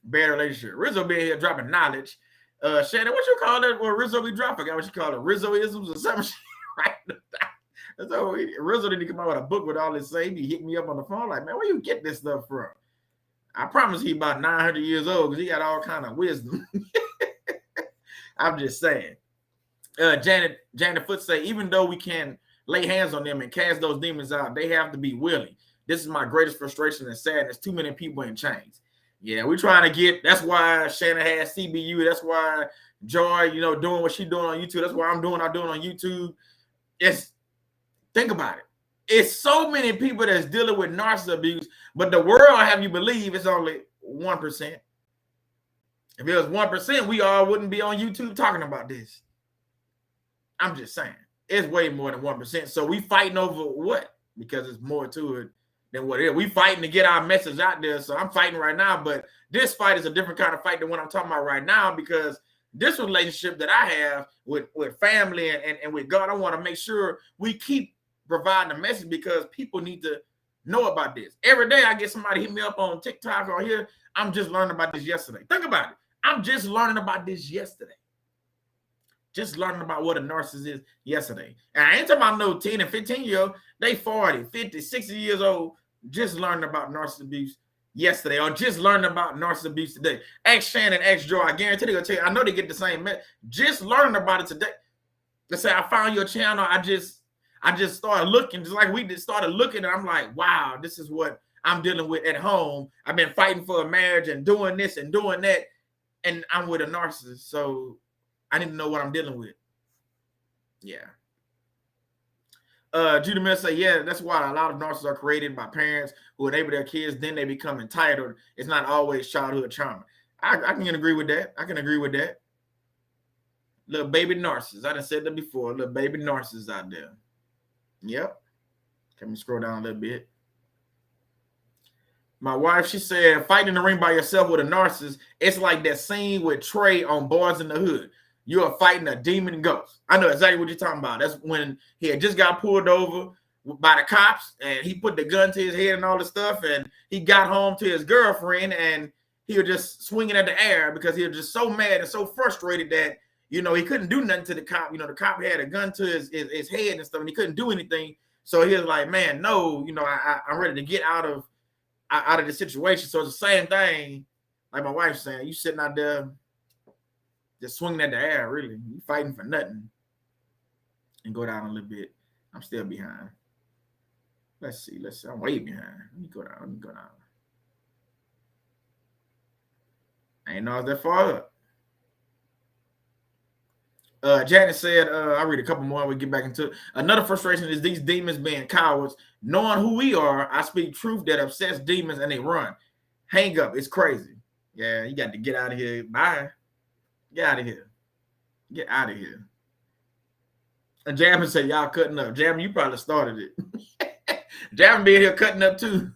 Bury the relationship. Rizzo being here dropping knowledge. Shannon, what you call it? Well, Rizzo be dropping. I got what you call it, Rizzo-isms or something. Right? So Rizzo didn't come out with a book with all this saying. He hit me up on the phone like, man, where you get this stuff from? I promise he about 900 years old because he got all kind of wisdom. I'm just saying. Janet Foot say, even though we can lay hands on them and cast those demons out, they have to be willing. This is my greatest frustration and sadness. Too many people in chains. Yeah, we're trying to get, that's why Shannon has CBU. That's why Joy, doing what she's doing on YouTube. That's why I'm doing on YouTube. Think about it. It's so many people that's dealing with narcissist abuse, but the world have you believe it's only 1%. If it was 1%, we all wouldn't be on YouTube talking about this. I'm just saying. It's way more than 1%. So we fighting over what? Because it's more to it than what it is. We fighting to get our message out there. So I'm fighting right now, but this fight is a different kind of fight than what I'm talking about right now, because this relationship that I have with family and with God, I want to make sure we keep providing a message, because people need to know about this. Every day I get somebody hit me up on TikTok or here. I'm just learning about this yesterday. Think about it. I'm just learning about this yesterday. Just learning about what a narcissist is yesterday. And I ain't talking about no 10 and 15-year-old. They 40, 50, 60 years old, just learning about narcissist abuse yesterday, or just learning about narcissist abuse today. Ask Shannon, ask Joe. I guarantee they'll tell you. I know they get the same message. Just learning about it today. Let's say I found your channel. I just started looking, just like we just started looking, and I'm like, wow, this is what I'm dealing with at home. I've been fighting for a marriage and doing this and doing that, and I'm with a narcissist. So I need to know what I'm dealing with. Yeah. Judy Miller say, yeah, that's why a lot of narcissists are created by parents who enable their kids, then they become entitled. It's not always childhood trauma. I can agree with that. Little baby narcissists. I done said that before. Little baby narcissists out there. Yep. Can we scroll down a little bit? My wife, she said, fighting in the ring by yourself with a narcissist, it's like that scene with Trey on Boys in the Hood. You are fighting a demon ghost. I know exactly what you're talking about. That's when he had just got pulled over by the cops, and he put the gun to his head and all this stuff, and he got home to his girlfriend, and he was just swinging at the air because he was just so mad and so frustrated that, he couldn't do nothing to the cop. The cop had a gun to his head and stuff, and he couldn't do anything. So he was like, man, no, I'm ready to get out of the situation. So it's the same thing, like my wife's saying. You sitting out there just swinging at the air, really. You fighting for nothing. And go down a little bit. I'm still behind. Let's see. I'm way behind. Let me go down. I ain't know I was that far up. Janet said, I'll read a couple more and we get back into it. Another frustration is these demons being cowards. Knowing who we are, I speak truth that upsets demons and they run. Hang up. It's crazy. Yeah, you got to get out of here. Bye. Get out of here. Get out of here. And Jammin said, y'all cutting up. Jammin, you probably started it. Jammin being here cutting up too.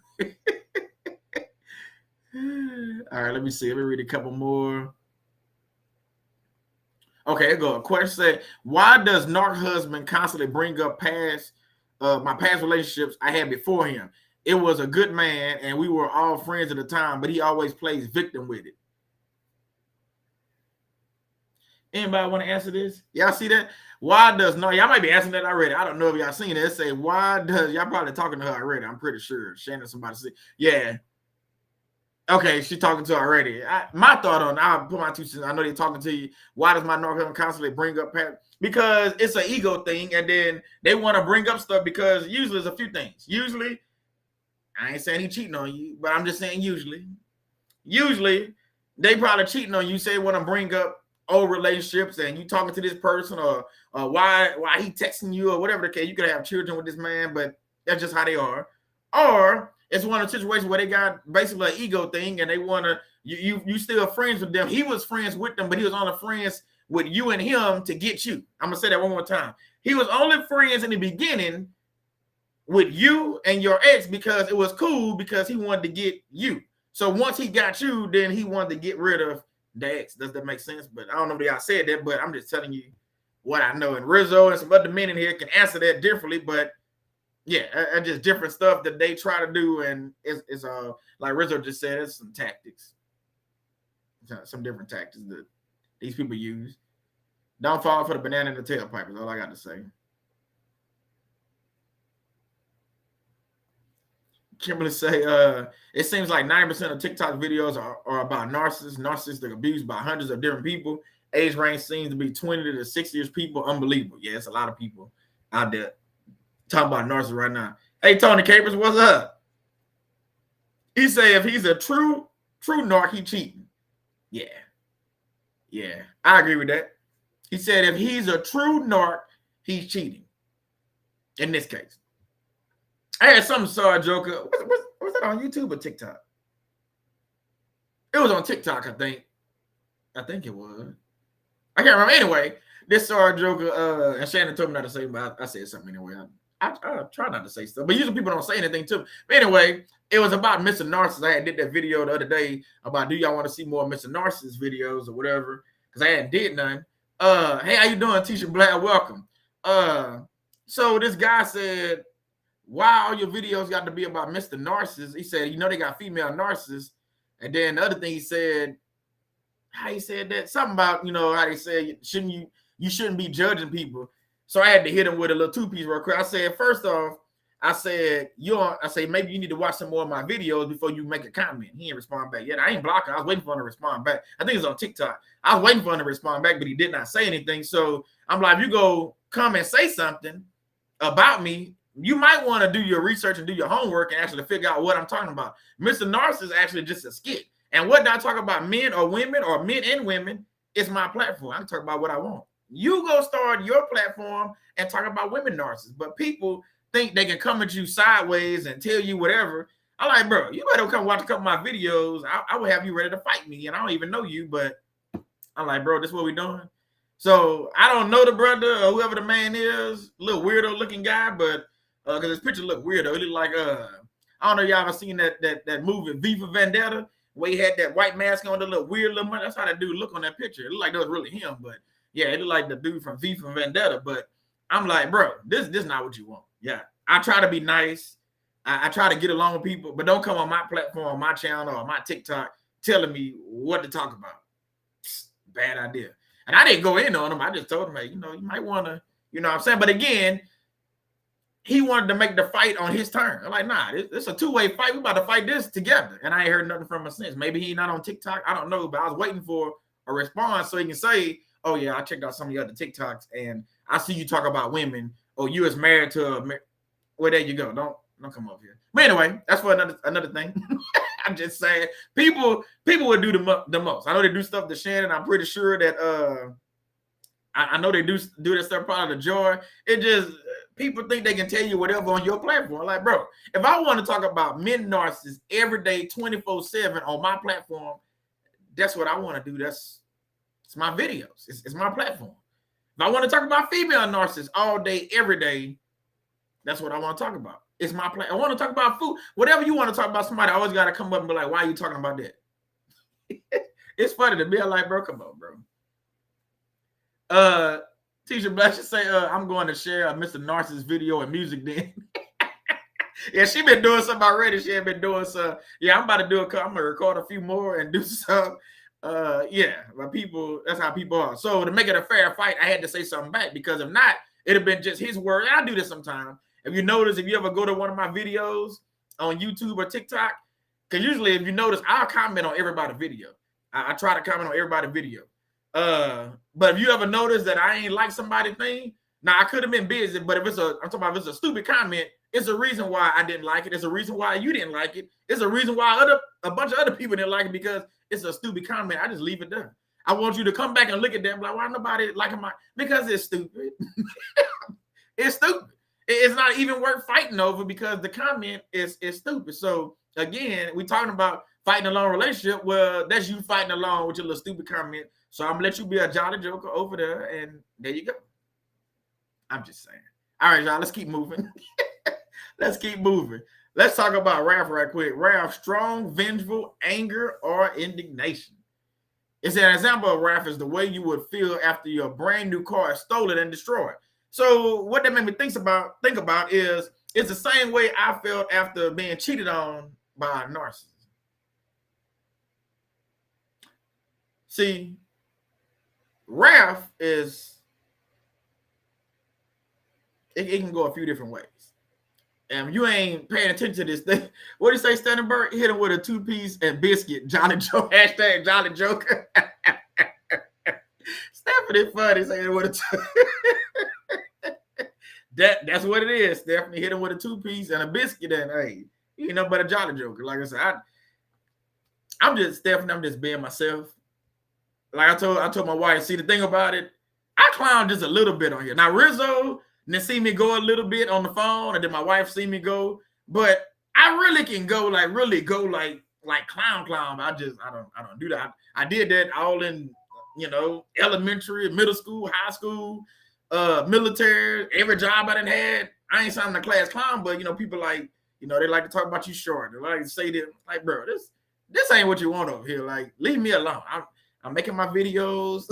All right, let me see. Let me read a couple more. Okay, here go. A question said, why does narc husband constantly bring up my past relationships I had before him? It was a good man and we were all friends at the time, but he always plays victim with it. Anybody want to answer this? Y'all see that? Why does y'all might be answering that already. I don't know if y'all seen it. It say, why does y'all probably talking to her already? I'm pretty sure. Shannon, somebody say, yeah. Okay, she talking to already. My thought on, I'll put my 2 cents. I know they're talking to you. Why does my narcissist constantly bring up Pat? Because it's an ego thing, and then they want to bring up stuff because usually there's a few things. Usually, I ain't saying he cheating on you, but I'm just saying usually they probably cheating on you. Say want to bring up old relationships, and you talking to this person, or why he texting you, or whatever the case. You could have children with this man, but that's just how they are. Or it's one of the situations where they got basically an ego thing, and they want to you still friends with them. He was friends with them, but he was only friends with you and him to get you. I'm gonna say that one more time. He was only friends in the beginning with you and your ex because it was cool because he wanted to get you. So once he got you, then he wanted to get rid of the ex. Does that make sense? But I don't know if y'all said that, but I'm just telling you what I know. And Rizzo and some other men in here can answer that differently, but yeah, just different stuff that they try to do, and it's like Rizzo just said, it's some tactics, some different tactics that these people use. Don't fall for the banana in the tailpipe is all I got to say. Kimberly say, it seems like 90% of TikTok videos are about narcissists. Narcissists are abused by hundreds of different people. Age range seems to be 20 to 60 years people. Unbelievable. Yeah, it's a lot of people out there talking about narcissists right now. Hey, Tony Capers, what's up? He say if he's a true narc, he cheating. Yeah, I agree with that. He said if he's a true narc, he's cheating. In this case, I had something saw a Joker. Was that on YouTube or TikTok? It was on TikTok, I think. I think it was. I can't remember. Anyway, this saw a Joker, and Shannon told me not to say, but I said something anyway. I try not to say stuff, but usually people don't say anything too. But anyway, it was about Mr. Narcissist. I did that video the other day about do y'all want to see more Mr. Narcissist videos or whatever? Because I hadn't did none. Hey, how you doing, Tisha Black? Welcome. So this guy said, why all your videos got to be about Mr. Narcissist? He said, you know, they got female narcissists. And then the other thing he said, how he said that? Something about, you know, how they said, you shouldn't be judging people. So I had to hit him with a little two-piece real quick. I said, first off, I said, maybe you need to watch some more of my videos before you make a comment. He didn't respond back yet. I ain't blocking. I was waiting for him to respond back. I think it's on TikTok. I was waiting for him to respond back, but he did not say anything. So I'm like, if you go come and say something about me, you might want to do your research and do your homework and actually figure out what I'm talking about. Mr. Narcissist is actually just a skit. And what do I talk about, men or women or men and women? It's my platform. I can talk about what I want. You go start your platform and talk about women narcissists. But people think they can come at you sideways and tell you whatever. I'm like, bro, you better come watch a couple of my videos. I will have you ready to fight me. And I don't even know you, but I'm like, bro, this is what we're doing. So I don't know the brother or whoever the man is, little weirdo looking guy, but because his picture look weirdo. It look like I don't know y'all ever seen that movie V for Vendetta where he had that white mask on, the little weird little money. That's how that dude look on that picture. It looked like that was really him, but yeah, it looked like the dude from V for Vendetta. But I'm like, bro, this is not what you want. Yeah, I try to be nice. I try to get along with people, but don't come on my platform, my channel, or my TikTok telling me what to talk about. Bad idea. And I didn't go in on him. I just told him, hey, you know, you might want to, you know what I'm saying? But again, he wanted to make the fight on his turn. I'm like, nah, it's a two-way fight. We about to fight this together. And I ain't heard nothing from him since. Maybe he not on TikTok. I don't know, but I was waiting for a response so he can say, oh, yeah, I checked out some of your other TikToks, and I see you talk about women, or you was married to a... Well, there you go. Don't come up here. But anyway, that's for another thing. I'm just saying, people would do the most. I know they do stuff to Shannon. I'm pretty sure that I know they do that stuff part of the joy. It just... People think they can tell you whatever on your platform. Like, bro, if I want to talk about men narcissists every day, 24/7 on my platform, that's what I want to do. It's my videos. It's my platform. If I want to talk about female narcissists all day, every day, that's what I want to talk about. It's my platform. I want to talk about food. Whatever you want to talk about, somebody always got to come up and be like, why are you talking about that? It's funny to be like, bro, come on, bro. Tisha Black should say, I'm going to share a Mr. Narcissist video and music then. Yeah, she been doing something already. She had been doing some. Yeah, I'm about to do I'm going to record a few more and do some. Yeah, but people, that's how people are. So to make it a fair fight, I had to say something back, because if not, it'd have been just his word. And I do this sometimes. If you notice, if you ever go to one of my videos on YouTube or TikTok, Because usually, if you notice, I'll comment on everybody's video. I try to comment on everybody's video. But if you ever notice that I ain't like somebody's thing, now I could have been busy, but if I'm talking about if it's a stupid comment, it's a reason why I didn't like it. It's a reason why you didn't like it. It's a reason why a bunch of other people didn't like it, because it's a stupid comment. I just leave it there. I want you to come back and look at them like, why nobody liking because it's stupid. It's stupid. It's not even worth fighting over because the comment is stupid. So again, we're talking about fighting a long relationship. Well, that's you fighting along with your little stupid comment. So I'm gonna let you be a jolly joker over there, and there you go. I'm just saying. All right, y'all, let's keep moving. Let's keep moving. Let's talk about wrath right quick. Wrath, strong, vengeful, anger, or indignation. It's an example of wrath is the way you would feel after your brand new car is stolen and destroyed. So what that made me think about is it's the same way I felt after being cheated on by a narcissist. See, wrath is, it can go a few different ways. And you ain't paying attention to this thing. What do you say, Stanenberg? Hit him with a 2-piece and biscuit. Jolly Joke. Hashtag Jolly Joker. Stephanie funny saying with a that's what it is. Stephanie hit him with a 2-piece and a biscuit, and hey, you know, but a Jolly Joker. Like I said, I'm just being myself. Like I told my wife, see, the thing about it, I clown just a little bit on here. Now Rizzo then see me go a little bit on the phone, and then my wife see me go, but I really can go like clown. I don't do that. I did that all in, you know, elementary, middle school, high school, military, every job I done had. I ain't signed the class clown, but you know, people like, you know, they like to talk about you short. They like to say that, like, bro, this ain't what you want over here. Like, leave me alone. I'm making my videos.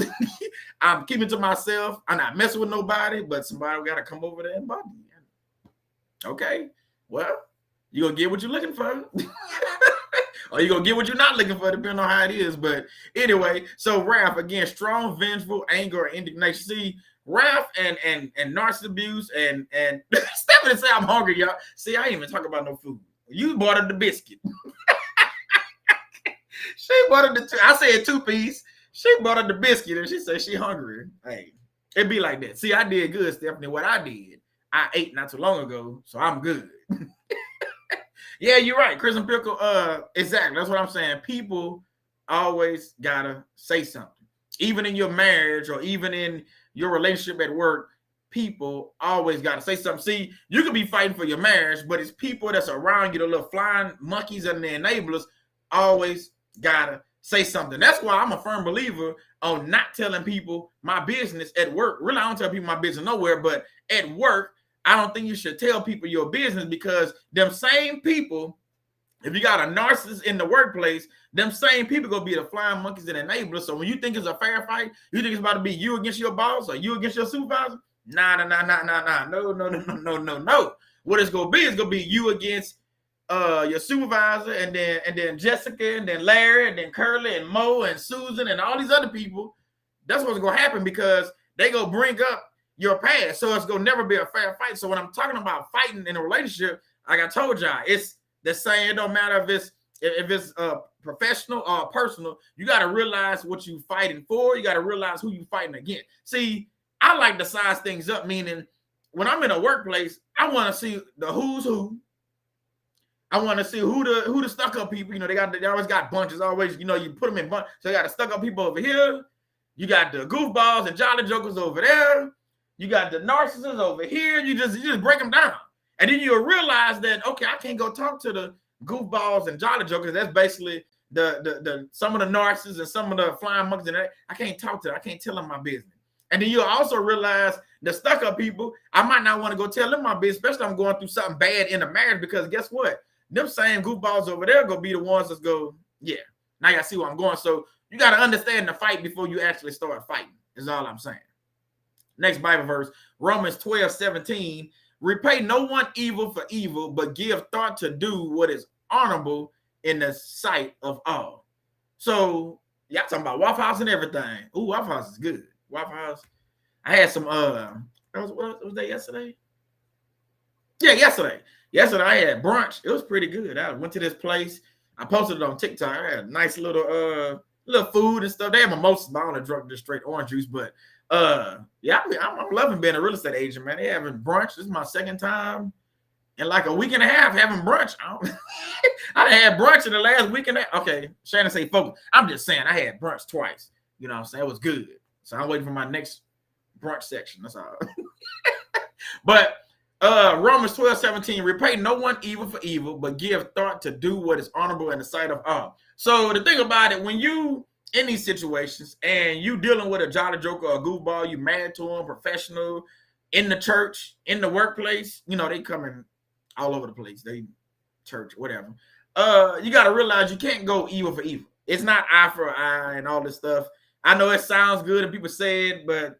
I'm keeping to myself. I'm not messing with nobody, but somebody got to come over there and bother me. Okay, well, you're going to get what you're looking for. Or you're going to get what you're not looking for, depending on how it is. But anyway, so wrath, again, strong, vengeful, anger, or indignation. See, wrath and narcissist abuse and Stephanie say I'm hungry, y'all. See, I ain't even talking about no food. You bought her the biscuit. She bought her I said 2-piece. She bought her the biscuit and she said she hungry. Hey, it be like that. See, I did good, Stephanie. What I did, I ate not too long ago, so I'm good. Yeah, you're right, Chris and Pickle. Exactly. That's what I'm saying. People always gotta say something. Even in your marriage or even in your relationship at work, people always gotta say something. See, you could be fighting for your marriage, but it's people that's around you, the little flying monkeys and the enablers, always gotta say something. That's why I'm a firm believer on not telling people my business at work. Really, I don't tell people my business nowhere, but at work, I don't think you should tell people your business, because them same people, if you got a narcissist in the workplace, them same people gonna be the flying monkeys and enablers. So when you think it's a fair fight, you think it's about to be you against your boss or you against your supervisor? Nah. No. What it's gonna be is gonna be you against your supervisor, and then Jessica, and then Larry, and then Curly, and Mo, and Susan, and all these other people. That's what's gonna happen, because they gonna bring up your past, so it's gonna never be a fair fight. So when I'm talking about fighting in a relationship, like I told y'all, it's the same. It don't matter if it's professional or personal. You got to realize what you fighting for. You got to realize who you fighting against. See, I like to size things up, meaning when I'm in a workplace, I want to see the who's who. I want to see who the stuck up people. You know, they always got bunches. Always, you know, you put them in bunches. So you got the stuck up people over here. You got the goofballs and jolly jokers over there. You got the narcissists over here. You just break them down, and then you'll realize that, okay, I can't go talk to the goofballs and jolly jokers. That's basically the some of the narcissists and some of the flying monkeys, and I can't talk to them. I can't tell them my business. And then you'll also realize the stuck up people, I might not want to go tell them my business, especially if I'm going through something bad in a marriage, because guess what? Them same goofballs over there gonna be the ones that's go, yeah, now y'all see where I'm going. So you got to understand the fight before you actually start fighting, is all I'm saying. Next Bible verse, Romans 12:17. Repay no one evil for evil, but give thought to do what is honorable in the sight of all. So y'all talking about Waffle House and everything. Ooh, Waffle House is good. Waffle House. I had some what was that yesterday? Yeah, yesterday. Yesterday I had brunch. It was pretty good. I went to this place. I posted it on TikTok. I had a nice little food and stuff. They have mimosas, but I only drunk just straight orange juice. But yeah, I'm loving being a real estate agent, man. They having brunch. This is my second time in like a week and a half having brunch. I had brunch in the last week and a half. Okay, Shannon say focus. I'm just saying I had brunch twice. You know what I'm saying? It was good. So I'm waiting for my next brunch section. That's all. But Romans 12:17, repay no one evil for evil, but give thought to do what is honorable in the sight of all. So the thing about it, when you in these situations and you dealing with a jolly joker or a goofball, you mad to them, professional, in the church, in the workplace, you know, they coming all over the place. They church, whatever. You got to realize you can't go evil for evil. It's not eye for eye and all this stuff. I know it sounds good and people say it, but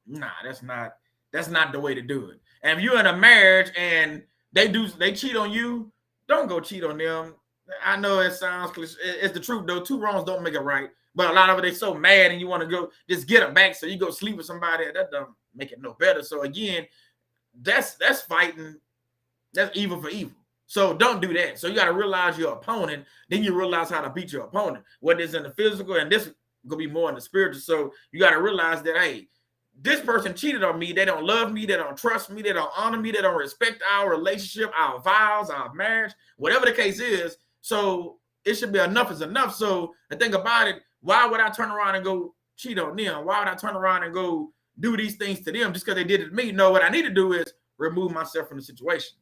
nah, that's not the way to do it. And if you're in a marriage and they cheat on you, don't go cheat on them. I know it sounds cliche. It's the truth though. Two wrongs don't make it right. But a lot of it, they so mad and you want to go just get them back. So you go sleep with somebody. That don't make it no better. So again, that's fighting. That's evil for evil. So don't do that. So you got to realize your opponent. Then you realize how to beat your opponent. Whether it's in the physical and this gonna be more in the spiritual. So you got to realize that, hey, this person cheated on me. They don't love me. They don't trust me. They don't honor me. They don't respect our relationship, our vows, our marriage, whatever the case is. So it should be enough is enough. So the thing about it, why would I turn around and go cheat on them? Why would I turn around and go do these things to them just because they did it to me? No, what I need to do is remove myself from the situation.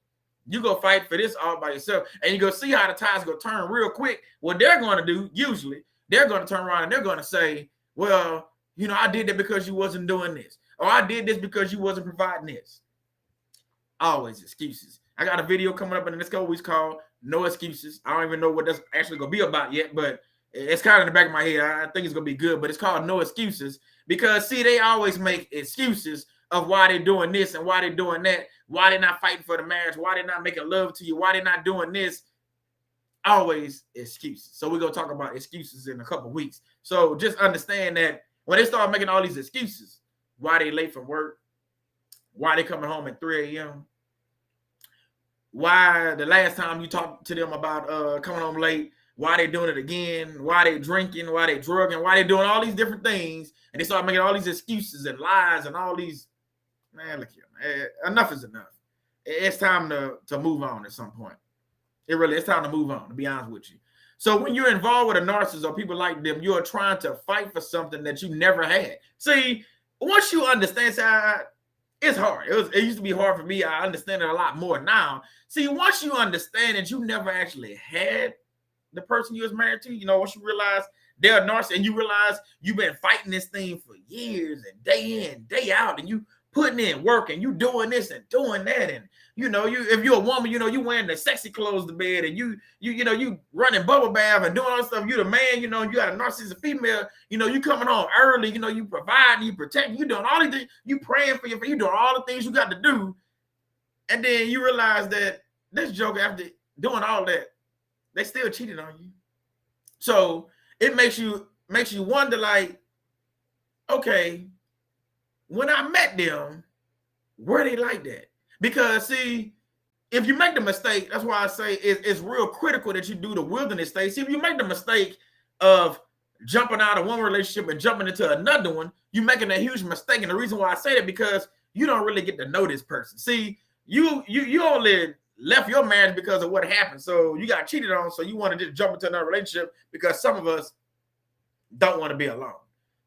You go fight for this all by yourself, and you go see how the tides go turn real quick. What they're going to do, usually, they're going to turn around and they're going to say, well, you know, I did that because you wasn't doing this. Or I did this because you wasn't providing this. Always excuses. I got a video coming up in the next couple weeks called No Excuses. I don't even know what that's actually going to be about yet, but it's kind of in the back of my head. I think it's going to be good, but it's called No Excuses because, see, they always make excuses of why they're doing this and why they're doing that, why they're not fighting for the marriage, why they're not making love to you, why they're not doing this. Always excuses. So we're going to talk about excuses in a couple weeks. So just understand that when they start making all these excuses, why they late from work, why they coming home at 3 a.m., why the last time you talked to them about coming home late, why they doing it again, why they drinking, why they drugging, why they doing all these different things, and they start making all these excuses and lies and all these, man, look here, man, enough is enough. It's time to move on at some point. It's time to move on, to be honest with you. So when you're involved with a narcissist or people like them, you're trying to fight for something that you never had. See, once you understand, it's hard. It used to be hard for me. I understand it a lot more now. See, once you understand that you never actually had the person you was married to, you know, once you realize they're a narcissist and you realize you've been fighting this thing for years and day in, day out, and you putting in work and you doing this and doing that, and you know, if you're a woman, you know, you wearing the sexy clothes to bed, and you running bubble bath and doing all this stuff. You the man, you know, you got a narcissistic female, you know, you coming home early, you know, you providing, you protecting, you doing all these things, you praying for you doing all the things you got to do, and then you realize that this joke, after doing all that, they still cheated on you. So it makes you wonder, like, okay, when I met them, were they like that? Because, see, if you make the mistake, that's why I say it's real critical that you do the wilderness stage. See, if you make the mistake of jumping out of one relationship and jumping into another one, you're making a huge mistake. And the reason why I say that, because you don't really get to know this person. See, you only left your marriage because of what happened. So you got cheated on, so you want to just jump into another relationship because some of us don't want to be alone.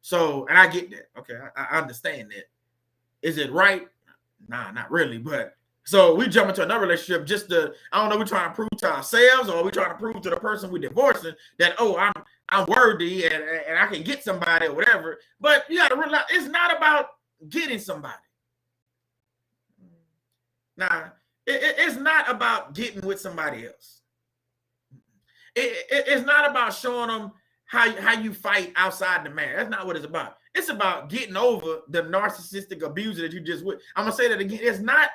So, and I get that. Okay, I understand that. Is it right? Nah, not really. But so we jump into another relationship just to, I don't know, we're trying to prove to ourselves, or we're trying to prove to the person we're divorcing that, oh, I'm worthy and I can get somebody or whatever. But you got to realize it's not about getting somebody. Nah, it's not about getting with somebody else. It's not about showing them how you fight outside the marriage. That's not what it's about. It's about getting over the narcissistic abuser that you just with. I'm gonna say that again. It's not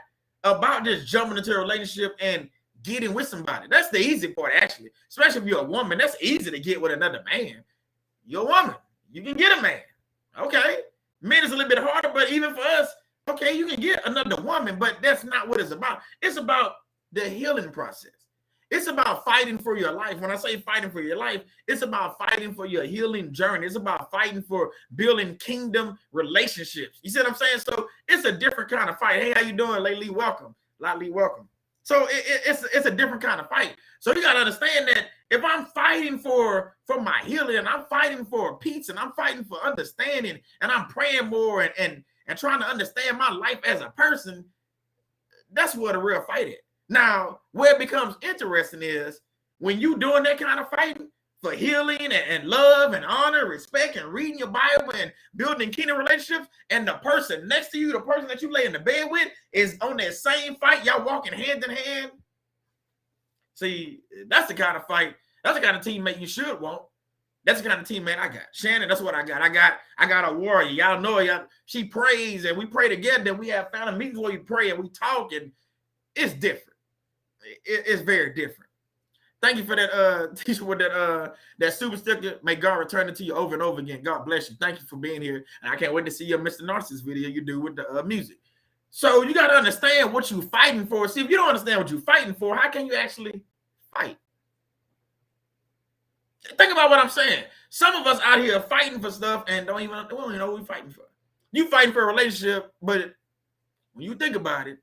about just jumping into a relationship and getting with somebody. That's the easy part, actually. Especially if you're a woman, that's easy to get with another man. You're a woman. You can get a man. Okay. Men is a little bit harder, but even for us, okay, you can get another woman, but that's not what it's about. It's about the healing process. It's about fighting for your life. When I say fighting for your life, it's about fighting for your healing journey. It's about fighting for building kingdom relationships. You see what I'm saying? So it's a different kind of fight. Hey, how you doing, Lately? Welcome. Lately, welcome. So it's a different kind of fight. So you got to understand that if I'm fighting for my healing, and I'm fighting for peace, and I'm fighting for understanding, and I'm praying more and trying to understand my life as a person, that's where the real fight is. Now, where it becomes interesting is when you doing that kind of fighting for healing and love and honor, respect, and reading your Bible and building kingdom relationships, and the person next to you, the person that you lay in the bed with, is on that same fight. Y'all walking hand in hand. See, that's the kind of fight. That's the kind of teammate you should want. That's the kind of teammate I got. Shannon, that's what I got. I got a warrior. Y'all know, she prays and we pray together. And we have family meetings where we pray and we talk, and it's different. It's very different. Thank you for that teacher with that super sticker. May God return it to you over and over again. God bless you. Thank you for being here. And I can't wait to see your Mr. Narcissist video you do with the music. So you got to understand what you're fighting for. See, if you don't understand what you're fighting for, how can you actually fight? Think about what I'm saying. Some of us out here fighting for stuff and don't even know what we're fighting for. You fighting for a relationship, but when you think about it,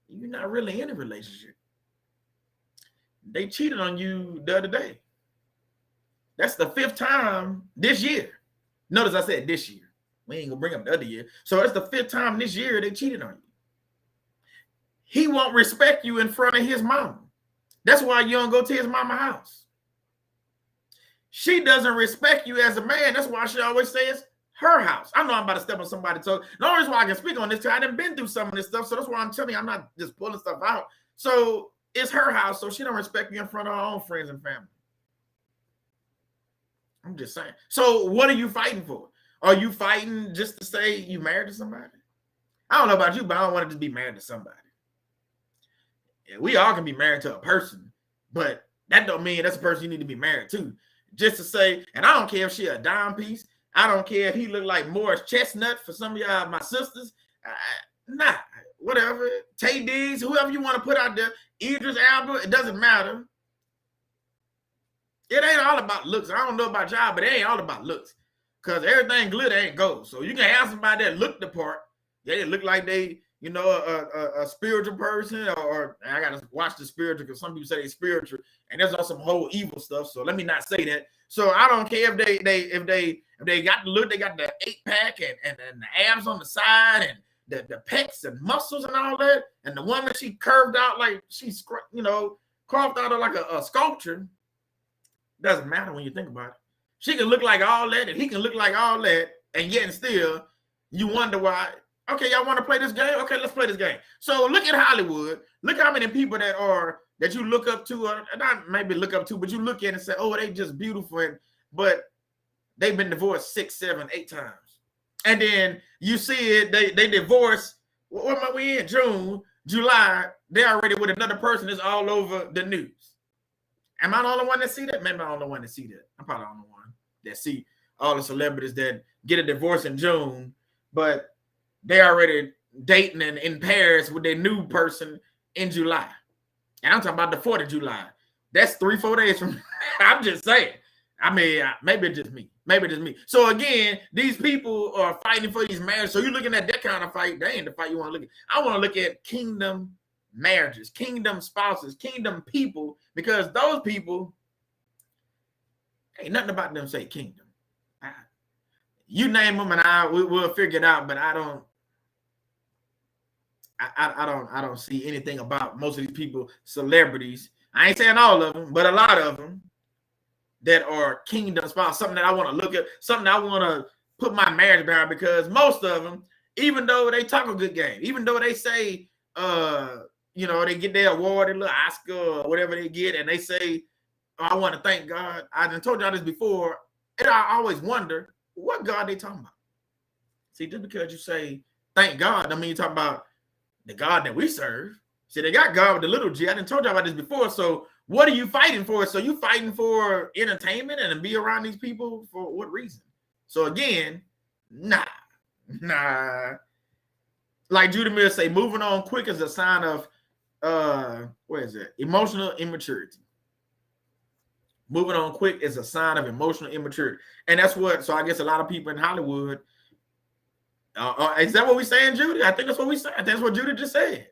you're not really in a relationship. They cheated on you the other day. That's the 5th time this year. Notice I said this year. We ain't gonna bring up the other year. So it's the 5th time this year they cheated on you. He won't respect you in front of his mama. That's why you don't go to his mama's house. She doesn't respect you as a man. That's why she always says her house. I know I'm about to step on somebody's toe. The only reason why I can speak on this, because I done been through some of this stuff. So that's why I'm telling you, I'm not just pulling stuff out. So it's her house, so she don't respect you in front of her own friends and family. I'm just saying. So what are you fighting for? Are you fighting just to say you married to somebody? I don't know about you, but I don't want to just be married to somebody. Yeah, we all can be married to a person, but that don't mean that's a person you need to be married to. Just to say, and I don't care if she a dime piece. I don't care if he look like Morris Chestnut for some of y'all, my sisters. Nah, whatever. Tay Diggs, whoever you want to put out there, Idris Elba, it doesn't matter. It ain't all about looks. I don't know about y'all, but it ain't all about looks. Because everything glitter ain't gold. So you can have somebody that look the part. They look like they, a spiritual person, or I got to watch the spiritual because some people say they spiritual, and there's also some whole evil stuff. So let me not say that. So I don't care if they got the look, they got the 8-pack and the abs on the side and the pecs and muscles and all that. And the woman, she curved out like she's, carved out like a sculpture. Doesn't matter when you think about it. She can look like all that and he can look like all that, and yet and still you wonder why. Okay, y'all want to play this game? Okay, let's play this game. So look at Hollywood. Look how many people that you look up to, or not maybe look up to, but you look at and say, oh, they just beautiful, but they've been divorced 6, 7, 8 times. And then you see it, they divorced. What am we in? June, July, they're already with another person. It's all over the news. Am I the only one that see that? Maybe I'm the only one that see that. I'm probably the only one that see all the celebrities that get a divorce in June, but they already dating and in Paris with their new person in July. And I'm talking about the 4th of July. That's 3-4 days from I'm just saying. I mean, maybe it's just me. Maybe it's just me. So again, these people are fighting for these marriages. So you're looking at that kind of fight. That ain't the fight you want to look at. I want to look at kingdom marriages, kingdom spouses, kingdom people, because those people, ain't nothing about them say kingdom. You name them and we'll figure it out, but I don't see anything about most of these people, celebrities. I ain't saying all of them, but a lot of them that are kingdom spouse, something that I want to look at, something I want to put my marriage behind, because most of them, even though they talk a good game, even though they say, they get their award, their little Oscar or whatever they get, and they say, oh, I want to thank God. I done told y'all this before, and I always wonder, what God they talking about? See, just because you say, thank God, I mean, you talking about the God that we serve. See, they got God with the little G. I done told y'all about this before. So what are you fighting for? So you fighting for entertainment and to be around these people for what reason? So again, nah. Like Judah Miller say, moving on quick is a sign of What is it? Emotional immaturity. Moving on quick is a sign of emotional immaturity. And that's what, so I guess a lot of people in Hollywood, is that what we're saying, Judy? I think that's what we said. That's what Judy just said.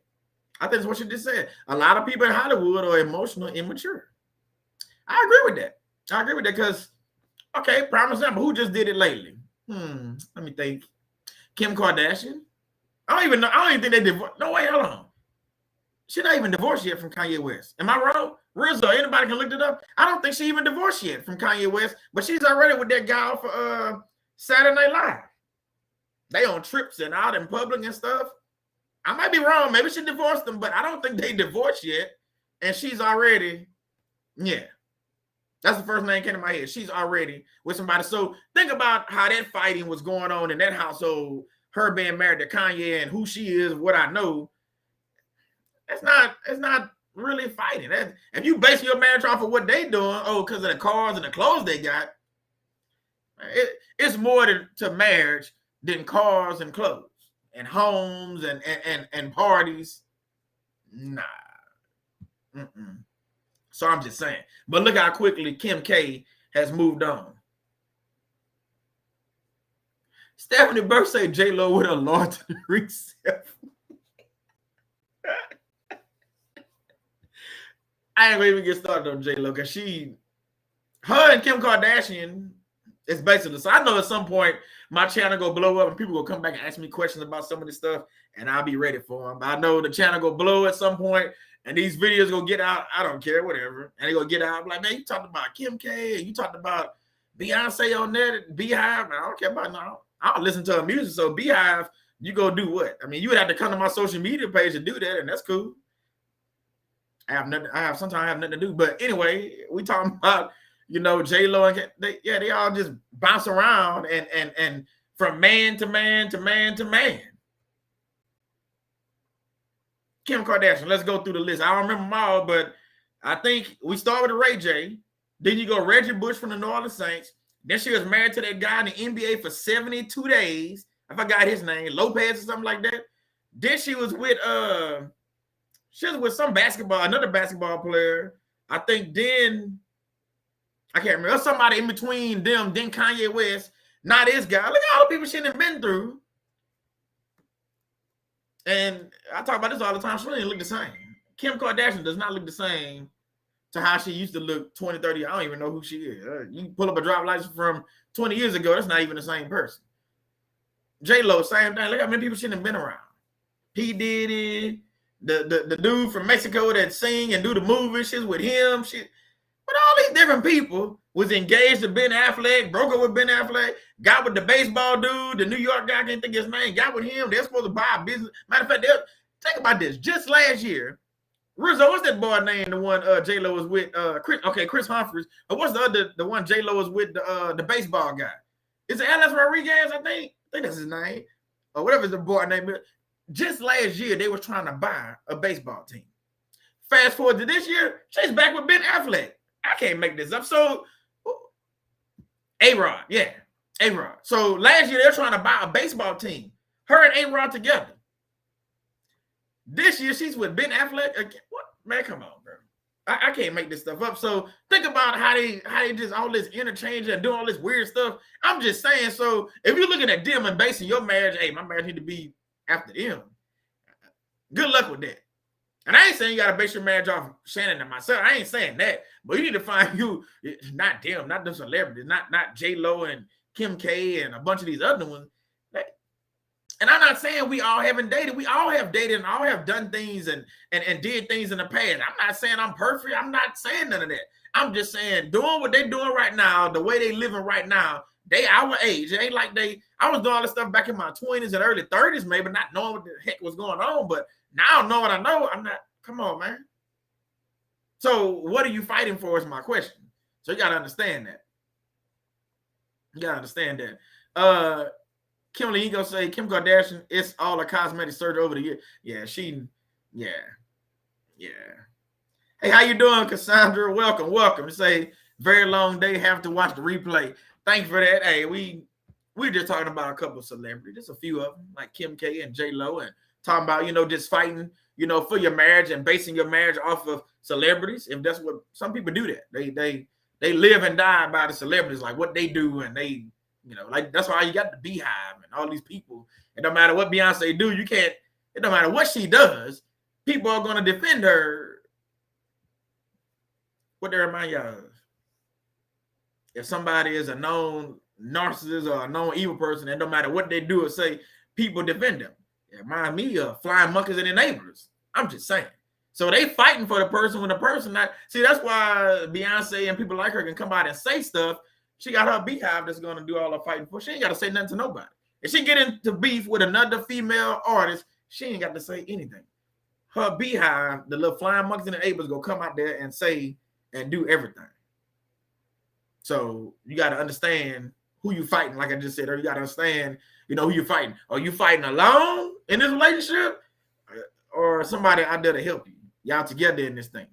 I think that's what she just said. A lot of people in Hollywood are emotionally immature. I agree with that. I agree with that because, okay, prime example, who just did it lately? Let me think. Kim Kardashian. I don't even know. I don't even think they divorced. No, wait, hold on. She's not even divorced yet from Kanye West. Am I wrong? Rizzo, anybody can look it up. I don't think she even divorced yet from Kanye West, but she's already with that guy for Saturday Night Live. They on trips and out in public and stuff. I might be wrong. Maybe she divorced them, but I don't think they divorced yet. And she's already, yeah. That's the first name that came to my head. She's already with somebody. So think about how that fighting was going on in that household, her being married to Kanye and who she is, what I know. It's not really fighting. If you base your marriage off of what they doing, because of the cars and the clothes they got, it's more to marriage than cars and clothes and homes and parties. Nah. So I'm just saying. But look how quickly Kim K has moved on. Stephanie Burke said J-Lo with a Lord to the Rings. I ain't gonna even get started on J-Lo because her and Kim Kardashian is basically, so I know at some point my channel go blow up and people will come back and ask me questions about some of this stuff and I'll be ready for them. I know the channel go blow at some point and these videos go get out. I don't care, whatever. And they go get out. I'm like, man, you talked about Kim K and you talked about Beyonce on that, Beehive. I don't care about no. I don't listen to her music. So Beehive, you go do what? I mean, you would have to come to my social media page to do that, and that's cool. Sometimes I have nothing to do. But anyway, we talking about, J-Lo and they all just bounce around and from man to man to man to man. Kim Kardashian, let's go through the list. I don't remember them all, but I think we start with Ray J. Then you go Reggie Bush from the New Orleans Saints. Then she was married to that guy in the NBA for 72 days. I forgot his name, Lopez or something like that. Then she was with some another basketball player. I think then, I can't remember, somebody in between them, then Kanye West, not this guy. Look at all the people she done been through. And I talk about this all the time. She doesn't look the same. Kim Kardashian does not look the same to how she used to look 20, 30. I don't even know who she is. You pull up a driver's license from 20 years ago, that's not even the same person. J-Lo, same thing. Look how many people she done been around. P. Diddy, the dude from Mexico that sing and do the movies, she's with him. But all these different people was engaged to Ben Affleck, broke up with Ben Affleck, got with the baseball dude, the New York guy, I can't think of his name, got with him. They're supposed to buy a business. Matter of fact, think about this. Just last year, Rizzo, what's that boy name? The one J-Lo was with, Chris Humphries. But what's the one J-Lo was with, the baseball guy? Is it Alex Rodriguez, I think? I think that's his name. Or whatever the boy name is. Just last year, they were trying to buy a baseball team. Fast forward to this year, she's back with Ben Affleck. I can't make this up. So, A-Rod, yeah, A-Rod. So last year, they're trying to buy a baseball team. Her and A-Rod together. This year, she's with Ben Affleck. What? Man, come on, bro. I can't make this stuff up. So think about how they just all this interchange and doing all this weird stuff. I'm just saying, so if you're looking at them and basing your marriage, hey, my marriage need to be after them. Good luck with that. And I ain't saying you got to base your marriage off Shannon and myself. I ain't saying that. But you need to find you, not them, not the celebrities, not J-Lo and Kim K and a bunch of these other ones. And I'm not saying we all haven't dated. We all have dated and all have done things and did things in the past. I'm not saying I'm perfect. I'm not saying none of that. I'm just saying doing what they're doing right now, the way they living right now, they our age. It ain't like I was doing all this stuff back in my 20s and early 30s, maybe not knowing what the heck was going on. But now I know what I know. I'm not, come on, man. So what are you fighting for is my question. So you got to understand that. You got to understand that. Kim Lee go say Kim Kardashian, it's all a cosmetic surgery over the year. Yeah, yeah. Hey, how you doing, Cassandra? Welcome. Say very long day, have to watch the replay. Thanks for that. Hey, we're just talking about a couple of celebrities, just a few of them, like Kim K and J-Lo, and talking about, just fighting for your marriage and basing your marriage off of celebrities. If that's what some people do, that they live and die by the celebrities, like what they do, and they, like that's why you got the Beehive and all these people. It don't matter what Beyonce do, you can't. It don't matter what she does, people are going to defend her. What they remind y'all of? If somebody is a known narcissist or a known evil person, it don't matter what they do or say, people defend them. It reminds me of flying monkeys and their neighbors. I'm just saying. So they fighting for the person when the person not. See, that's why Beyonce and people like her can come out and say stuff. She got her Beehive that's going to do all the fighting for. She ain't got to say nothing to nobody. If she get into beef with another female artist, she ain't got to say anything. Her Beehive, the little flying monkeys and the neighbors, go come out there and say and do everything. So you got to understand who you fighting. Like I just said, or you got to understand, who you fighting. Are you fighting alone in this relationship, or somebody out there to help you? Y'all together in this thing.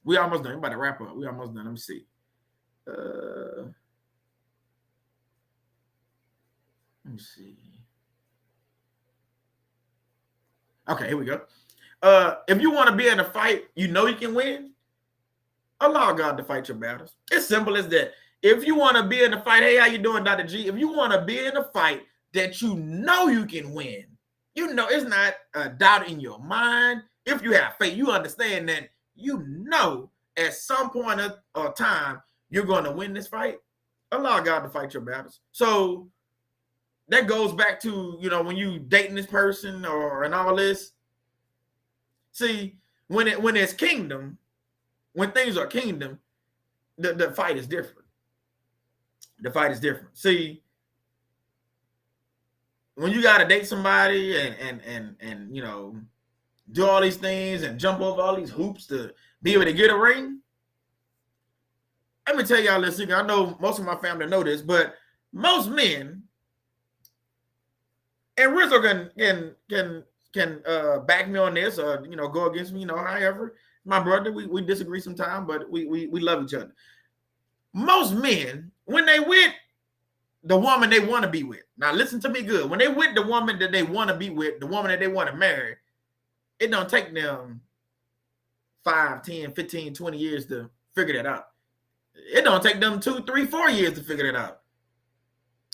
We almost done. We about to wrap up. We almost done. Let me see. Let me see. Okay, here we go. If you want to be in a fight, you can win. Allow God to fight your battles. It's simple as that. If you want to be in a fight, hey, how you doing, Dr. G? If you want to be in a fight that you can win, it's not a doubt in your mind. If you have faith, you understand that at some point of time you're going to win this fight. Allow God to fight your battles. So that goes back to, when you dating this person and all this. See, when it's kingdom, when things are kingdom, the fight is different. The fight is different. See, when you got to date somebody and do all these things and jump over all these hoops to be able to get a ring, let me tell y'all this secret. I know most of my family know this, but most men, and Rizzo can back me on this or go against me, however. My brother, we disagree sometimes, but we love each other. Most men, when they with the woman they want to be with, now listen to me good. When they with the woman that they want to be with, the woman that they want to marry, it don't take them 5, 10, 15, 20 years to figure that out. It don't take them 2, 3, 4 years to figure that out.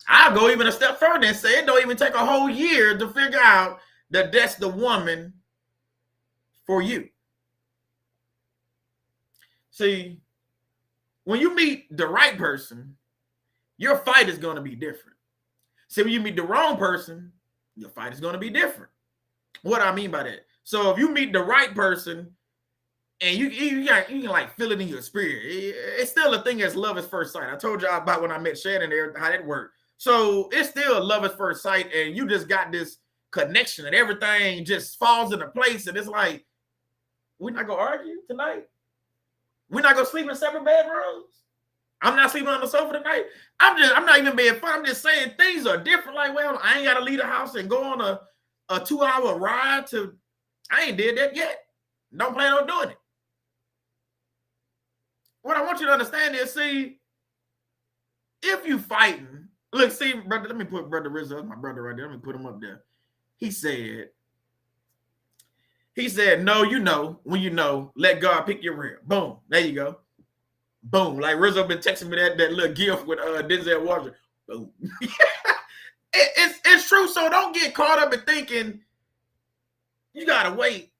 I'll go even a step further and say it don't even take a whole year to figure out that that's the woman for you. See, when you meet the right person, your fight is going to be different. See, when you meet the wrong person, your fight is going to be different. What I mean by that? So if you meet the right person and you can like feel it in your spirit, it's still a thing as love at first sight. I told y'all about when I met Shannon there, how that worked. So it's still love at first sight, and you just got this connection and everything just falls into place, and it's like, we're not going to argue tonight. We're not going to sleep in separate bedrooms. I'm not sleeping on the sofa tonight. I'm not even being fun. I'm just saying things are different. Like, well, I ain't got to leave the house and go on a 2-hour ride to, I ain't did that yet. Don't plan on doing it. What I want you to understand is, see, if you fighting, look, see, brother, let me put Brother Rizzo, that's my brother right there. Let me put him up there. He said, no, when let God pick your rear. Boom. There you go. Boom. Like Rizzo been texting me that little gift with Denzel Washington. Boom. It's true. So don't get caught up in thinking you gotta wait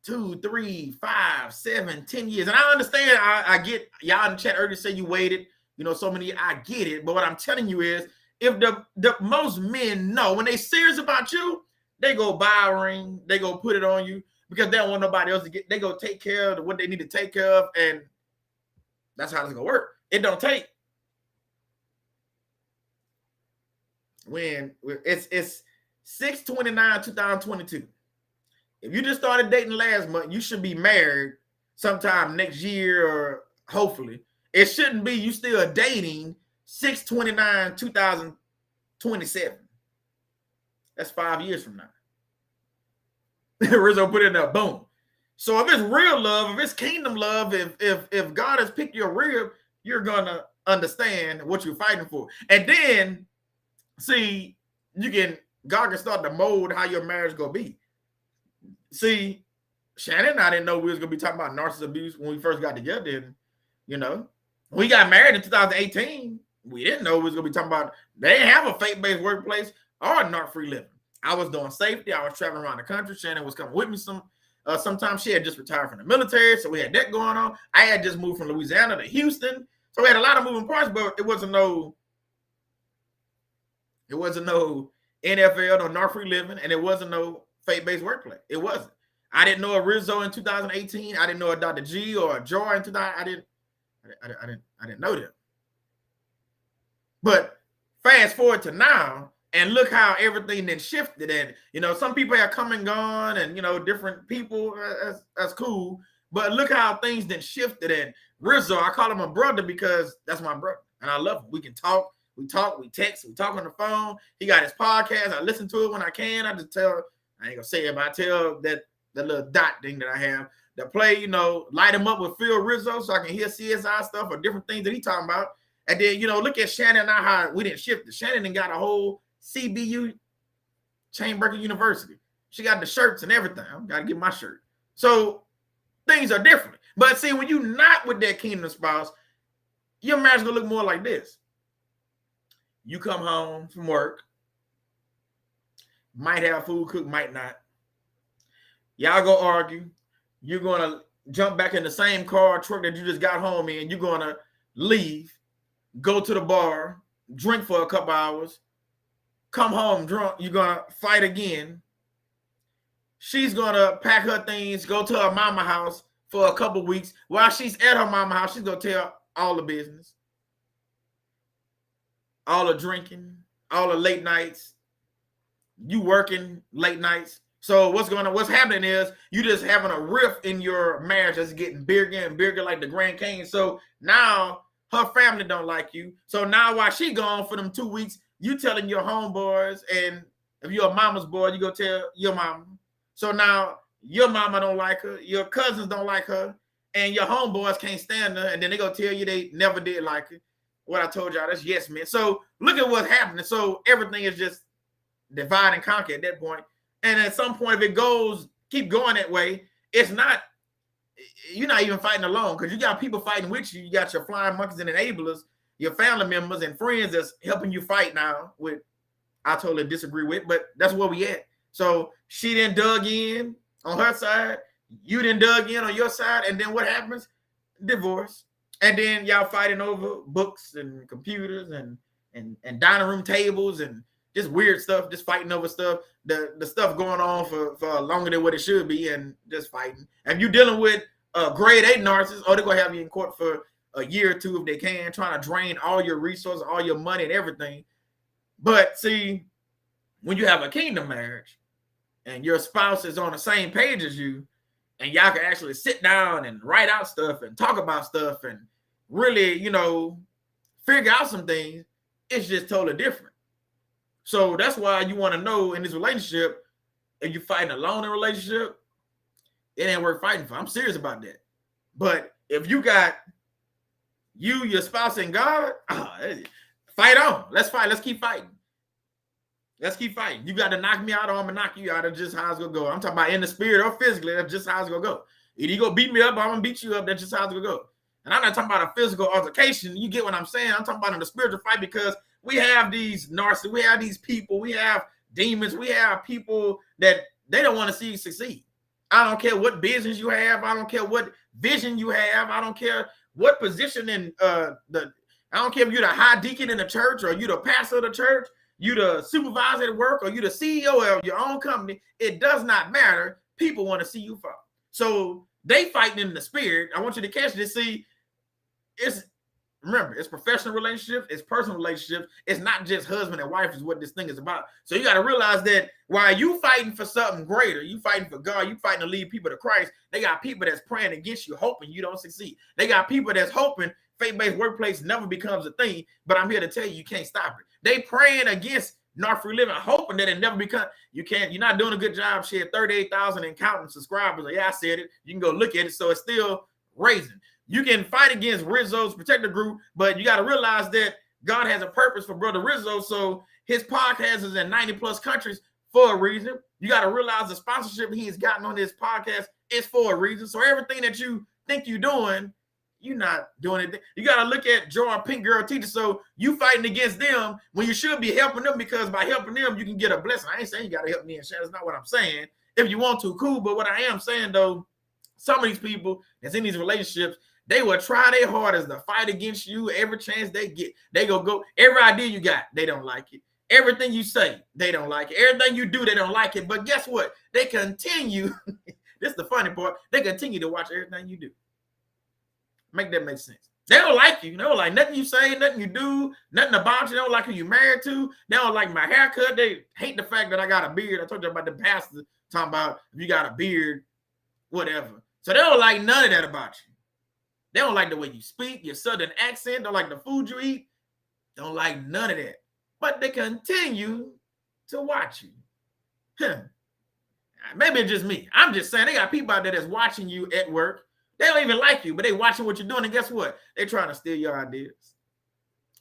2, 3, 5, 7, 10 years. And I understand. I get y'all in the chat earlier say you waited. So many. I get it. But what I'm telling you is, if the most men know when they serious about you, they go buy a ring, they go put it on you because they don't want nobody else to get. They go take care of what they need to take care of, and that's how it's gonna work. It don't take. When it's 6/29/2022. If you just started dating last month, you should be married sometime next year, or hopefully. It shouldn't be you still dating 6/29/2027. That's 5 years from now. Rizzo put it in there, boom. So if it's real love, if it's kingdom love, if God has picked your rib, you're gonna understand what you're fighting for. And then, see, God can start to mold how your marriage gonna be. See, Shannon and I didn't know we was gonna be talking about narcissist abuse when we first got together. And, you know, we got married in 2018. We didn't know we was gonna be talking about. They didn't have a faith-based workplace or narc-free living. I was doing safety. I was traveling around the country. Shannon was coming with me sometimes. She had just retired from the military, so we had that going on. I had just moved from Louisiana to Houston, so we had a lot of moving parts. But it wasn't no NFL, no narc-free living, and it wasn't no faith-based workplace. It wasn't. I didn't know a Rizzo in 2018. I didn't know a Dr. G or a Joy in 2000. I didn't know that. But fast forward to now, and look how everything then shifted. And, you know, some people have come and gone, and, you know, different people, that's cool. But look how things then shifted. And Rizzo, I call him a brother because that's my brother, and I love him. We can talk, we text, we talk on the phone. He got his podcast. I listen to it when I can. I just tell, I ain't gonna say it, but I tell that little dot thing that I have that play, you know, light him up with Phil Rizzo so I can hear CSI stuff or different things that he talking about. And then, you know, look at Shannon and I, how we didn't shift it. Shannon got a whole CBU, Chainbreaker University. She got the shirts and everything. I got to get my shirt. So things are different. But see, when you're not with that kingdom spouse, your marriage is going to look more like this. You come home from work, might have food cooked, might not. Y'all go argue. You're going to jump back in the same car, truck that you just got home in. You're going to leave, go to the bar, drink for a couple hours, come home drunk. You're going to fight again. She's going to pack her things, go to her mama house for a couple weeks. While she's at her mama house, she's going to tell all the business, all the drinking, all the late nights, you working late nights. So what's happening is you just having a rift in your marriage that's getting bigger and bigger, like the Grand Canyon. So now her family don't like you. So now while she gone for them 2 weeks, you telling your homeboys, and if you're a mama's boy, you go tell your mama. So now your mama don't like her, your cousins don't like her, and your homeboys can't stand her, and then they go tell you they never did like her. What I told y'all, that's yes, man. So look at what's happening. So everything is just divide and conquer at that point. And at some point, if it keep going that way, you're not even fighting alone, because you got people fighting with you. You got your flying monkeys and enablers, your family members and friends that's helping you fight now, with I totally disagree with, but that's where we at. So she didn't dug in on her side, you didn't dug in on your side, and then what happens? Divorce. And then y'all fighting over books and computers and dining room tables and just weird stuff, just fighting over stuff, the stuff going on for longer than what it should be, and just fighting. And you dealing with a grade 8 narcissist, they're going to have you in court for a year or two if they can, trying to drain all your resources, all your money and everything. But see, when you have a kingdom marriage and your spouse is on the same page as you, and y'all can actually sit down and write out stuff and talk about stuff and really, you know, figure out some things, it's just totally different. So that's why you want to know in this relationship, if you're fighting alone in a relationship, it ain't worth fighting for. I'm serious about that. But if you got your spouse, and God, fight on. Let's fight. Let's keep fighting. Let's keep fighting. You got to knock me out, or I'm going to knock you out. That's just how it's going to go. I'm talking about in the spirit or physically. That's just how it's going to go. Either you going to beat me up, or I'm going to beat you up. That's just how it's going to go. And I'm not talking about a physical altercation. You get what I'm saying? I'm talking about in the spiritual fight, because we have these narcissists, we have these people, we have demons, we have people that they don't want to see you succeed. I don't care what business you have. I don't care what vision you have. I don't care what position in I don't care if you're the high deacon in the church, or you're the pastor of the church, you the supervisor at work, or you the CEO of your own company. It does not matter. People want to see you fall. So they fighting in the spirit. I want you to catch this. See, remember, it's professional relationships, it's personal relationships. It's not just husband and wife is what this thing is about. So you got to realize that while you fighting for something greater, you fighting for God, you fighting to lead people to Christ, they got people that's praying against you, hoping you don't succeed. They got people that's hoping faith-based workplace never becomes a thing, but I'm here to tell you, you can't stop it. They praying against narc-free living, hoping that it never becomes. You're not doing a good job. She had 38,000 and counting subscribers. Yeah, I said it. You can go look at it. So it's still raising. You can fight against Rizzo's protector group, but you got to realize that God has a purpose for Brother Rizzo. So his podcast is in 90 plus countries for a reason. You got to realize the sponsorship he's gotten on this podcast is for a reason. So everything that you think you're doing, you're not doing anything. You got to look at Joy Pink Girl Teacher. So you fighting against them when you should be helping them, because by helping them, you can get a blessing. I ain't saying you got to help me and Shannon. That's not what I'm saying. If you want to, cool. But what I am saying, though, some of these people that's in these relationships, they will try their hardest to fight against you every chance they get. They go, every idea you got, they don't like it. Everything you say, they don't like it. Everything you do, they don't like it. But guess what? They continue. This is the funny part. They continue to watch everything you do. Make that make sense. They don't like you. They don't like nothing you say, nothing you do, nothing about you. They don't like who you married to. They don't like my haircut. They hate the fact that I got a beard. I told you about the pastor talking about if you got a beard, whatever. So they don't like none of that about you. They don't like the way you speak, your southern accent. Don't like the food you eat. Don't like none of that. But they continue to watch you. Maybe it's just me. I'm just saying they got people out there that's watching you at work. They don't even like you, but they watching what you're doing. And guess what? They're trying to steal your ideas.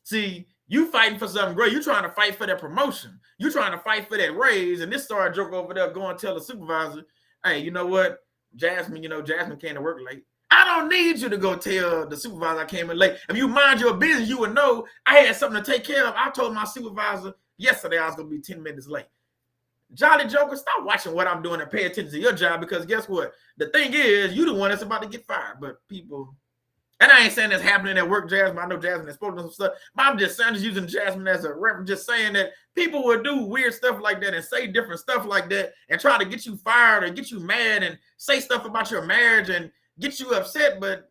See, you fighting for something great. You're trying to fight for that promotion. You're trying to fight for that raise. And this star joke over there going to tell the supervisor, hey, you know what? Jasmine, Jasmine came to work late. I don't need you to go tell the supervisor I came in late. If you mind your business, you would know I had something to take care of. I told my supervisor yesterday I was going to be 10 minutes late. Jolly Joker, stop watching what I'm doing and pay attention to your job, because guess what? The thing is, you the one that's about to get fired. But people, and I ain't saying that's happening at work, Jasmine. I know Jasmine has spoken to some stuff, but I'm just saying, just using Jasmine as a reference, just saying that people will do weird stuff like that and say different stuff like that and try to get you fired or get you mad and say stuff about your marriage and get you upset. But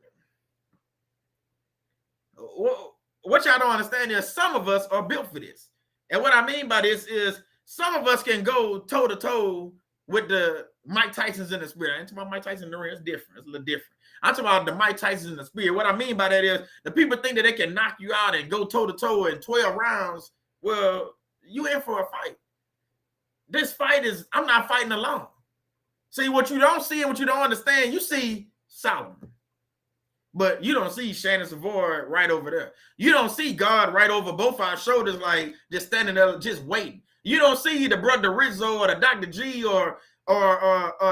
what y'all don't understand is some of us are built for this. And what I mean by this is some of us can go toe-to-toe with the Mike Tysons in the spirit. I ain't talking about Mike Tyson in the ring. It's different. It's a little different. I'm talking about the Mike Tysons in the spirit. What I mean by that is the people think that they can knock you out and go toe-to-toe in 12 rounds. Well, you in for a fight. This fight is, I'm not fighting alone. See, what you don't see and what you don't understand, you see Solomon. But you don't see Shannon Savoy right over there. You don't see God right over both our shoulders, like just standing there, just waiting. You don't see the brother Rizzo or the Dr. G or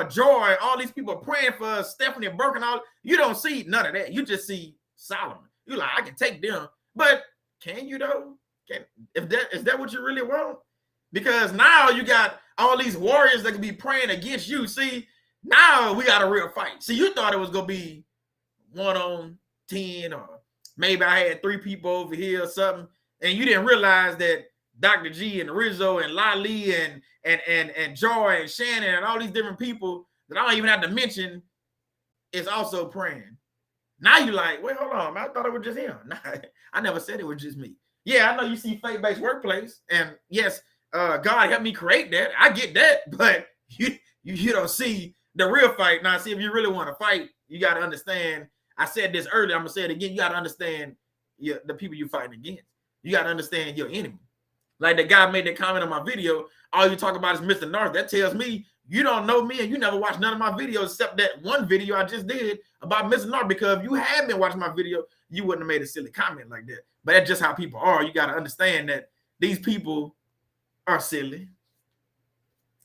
Joy, all these people praying for us, Stephanie Burke and all. You don't see none of that. You just see Solomon. You're like, I can take them. But can you though? Is that what you really want? Because now you got all these warriors that can be praying against you. See, now we got a real fight. See, you thought it was going to be 1 on 10, or maybe I had 3 people over here or something, and you didn't realize that Dr. G and Rizzo and Lali and Joy and Shannon and all these different people that I don't even have to mention is also praying. Now you're like, wait, hold on, man, I thought it was just him. Nah, I never said it was just me. Yeah, I know you see faith-based workplace, and yes, God helped me create that. I get that, but you don't see the real fight. Now, see, if you really want to fight, you got to understand. I said this earlier. I'm gonna say it again. You got to understand the people you're fighting against. You got to understand your enemy. Like the guy made that comment on my video. All you talk about is Mr. Narcissist. That tells me you don't know me and you never watched none of my videos except that one video I just did about Mr. Narcissist. Because if you had been watching my video, you wouldn't have made a silly comment like that. But that's just how people are. You got to understand that these people are silly.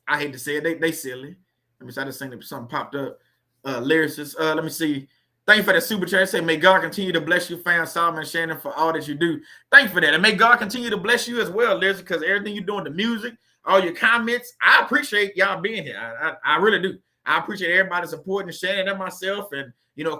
I hate to say it. They silly. Let me see. I just think something popped up. Lyricist. Let me see. Thank you for that super chat. Say, may God continue to bless you, fam, Solomon and Shannon, for all that you do. Thank you for that. And may God continue to bless you as well, Liz, because everything you're doing, the music, all your comments, I appreciate y'all being here. I really do. I appreciate everybody supporting Shannon and myself and,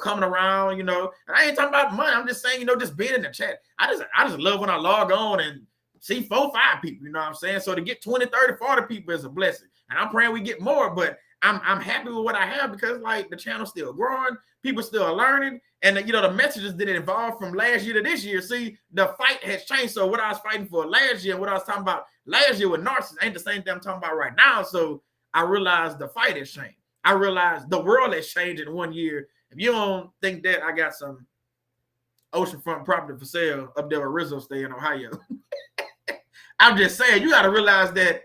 coming around, and I ain't talking about money. I'm just saying, just being in the chat. I just love when I log on and see 4, 5 people, you know what I'm saying? So to get 20, 30, 40 people is a blessing. And I'm praying we get more, but I'm happy with what I have because, like, the channel's still growing. People still are learning. And, the messages didn't evolve from last year to this year. See, the fight has changed. So what I was fighting for last year and what I was talking about last year with Narcissist ain't the same thing I'm talking about right now. So I realized the fight has changed. I realized the world has changed in 1 year. If you don't think that, I got some oceanfront property for sale up there where Rizzo stay in Ohio. I'm just saying, you got to realize that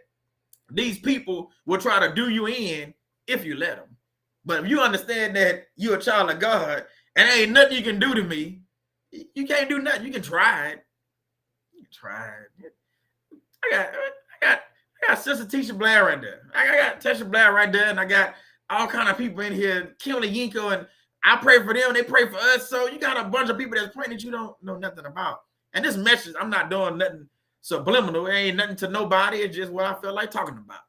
these people will try to do you in if you let them. But if you understand that you're a child of God and there ain't nothing you can do to me, you can't do nothing. You can try it. You can try it. I I got Sister Tisha Blair right there. I got Tisha Blair right there, and I got all kind of people in here, Kimberly Yinko, and I pray for them, they pray for us. So you got a bunch of people that's praying that you don't know nothing about. And this message, I'm not doing nothing subliminal. It ain't nothing to nobody. It's just what I feel like talking about.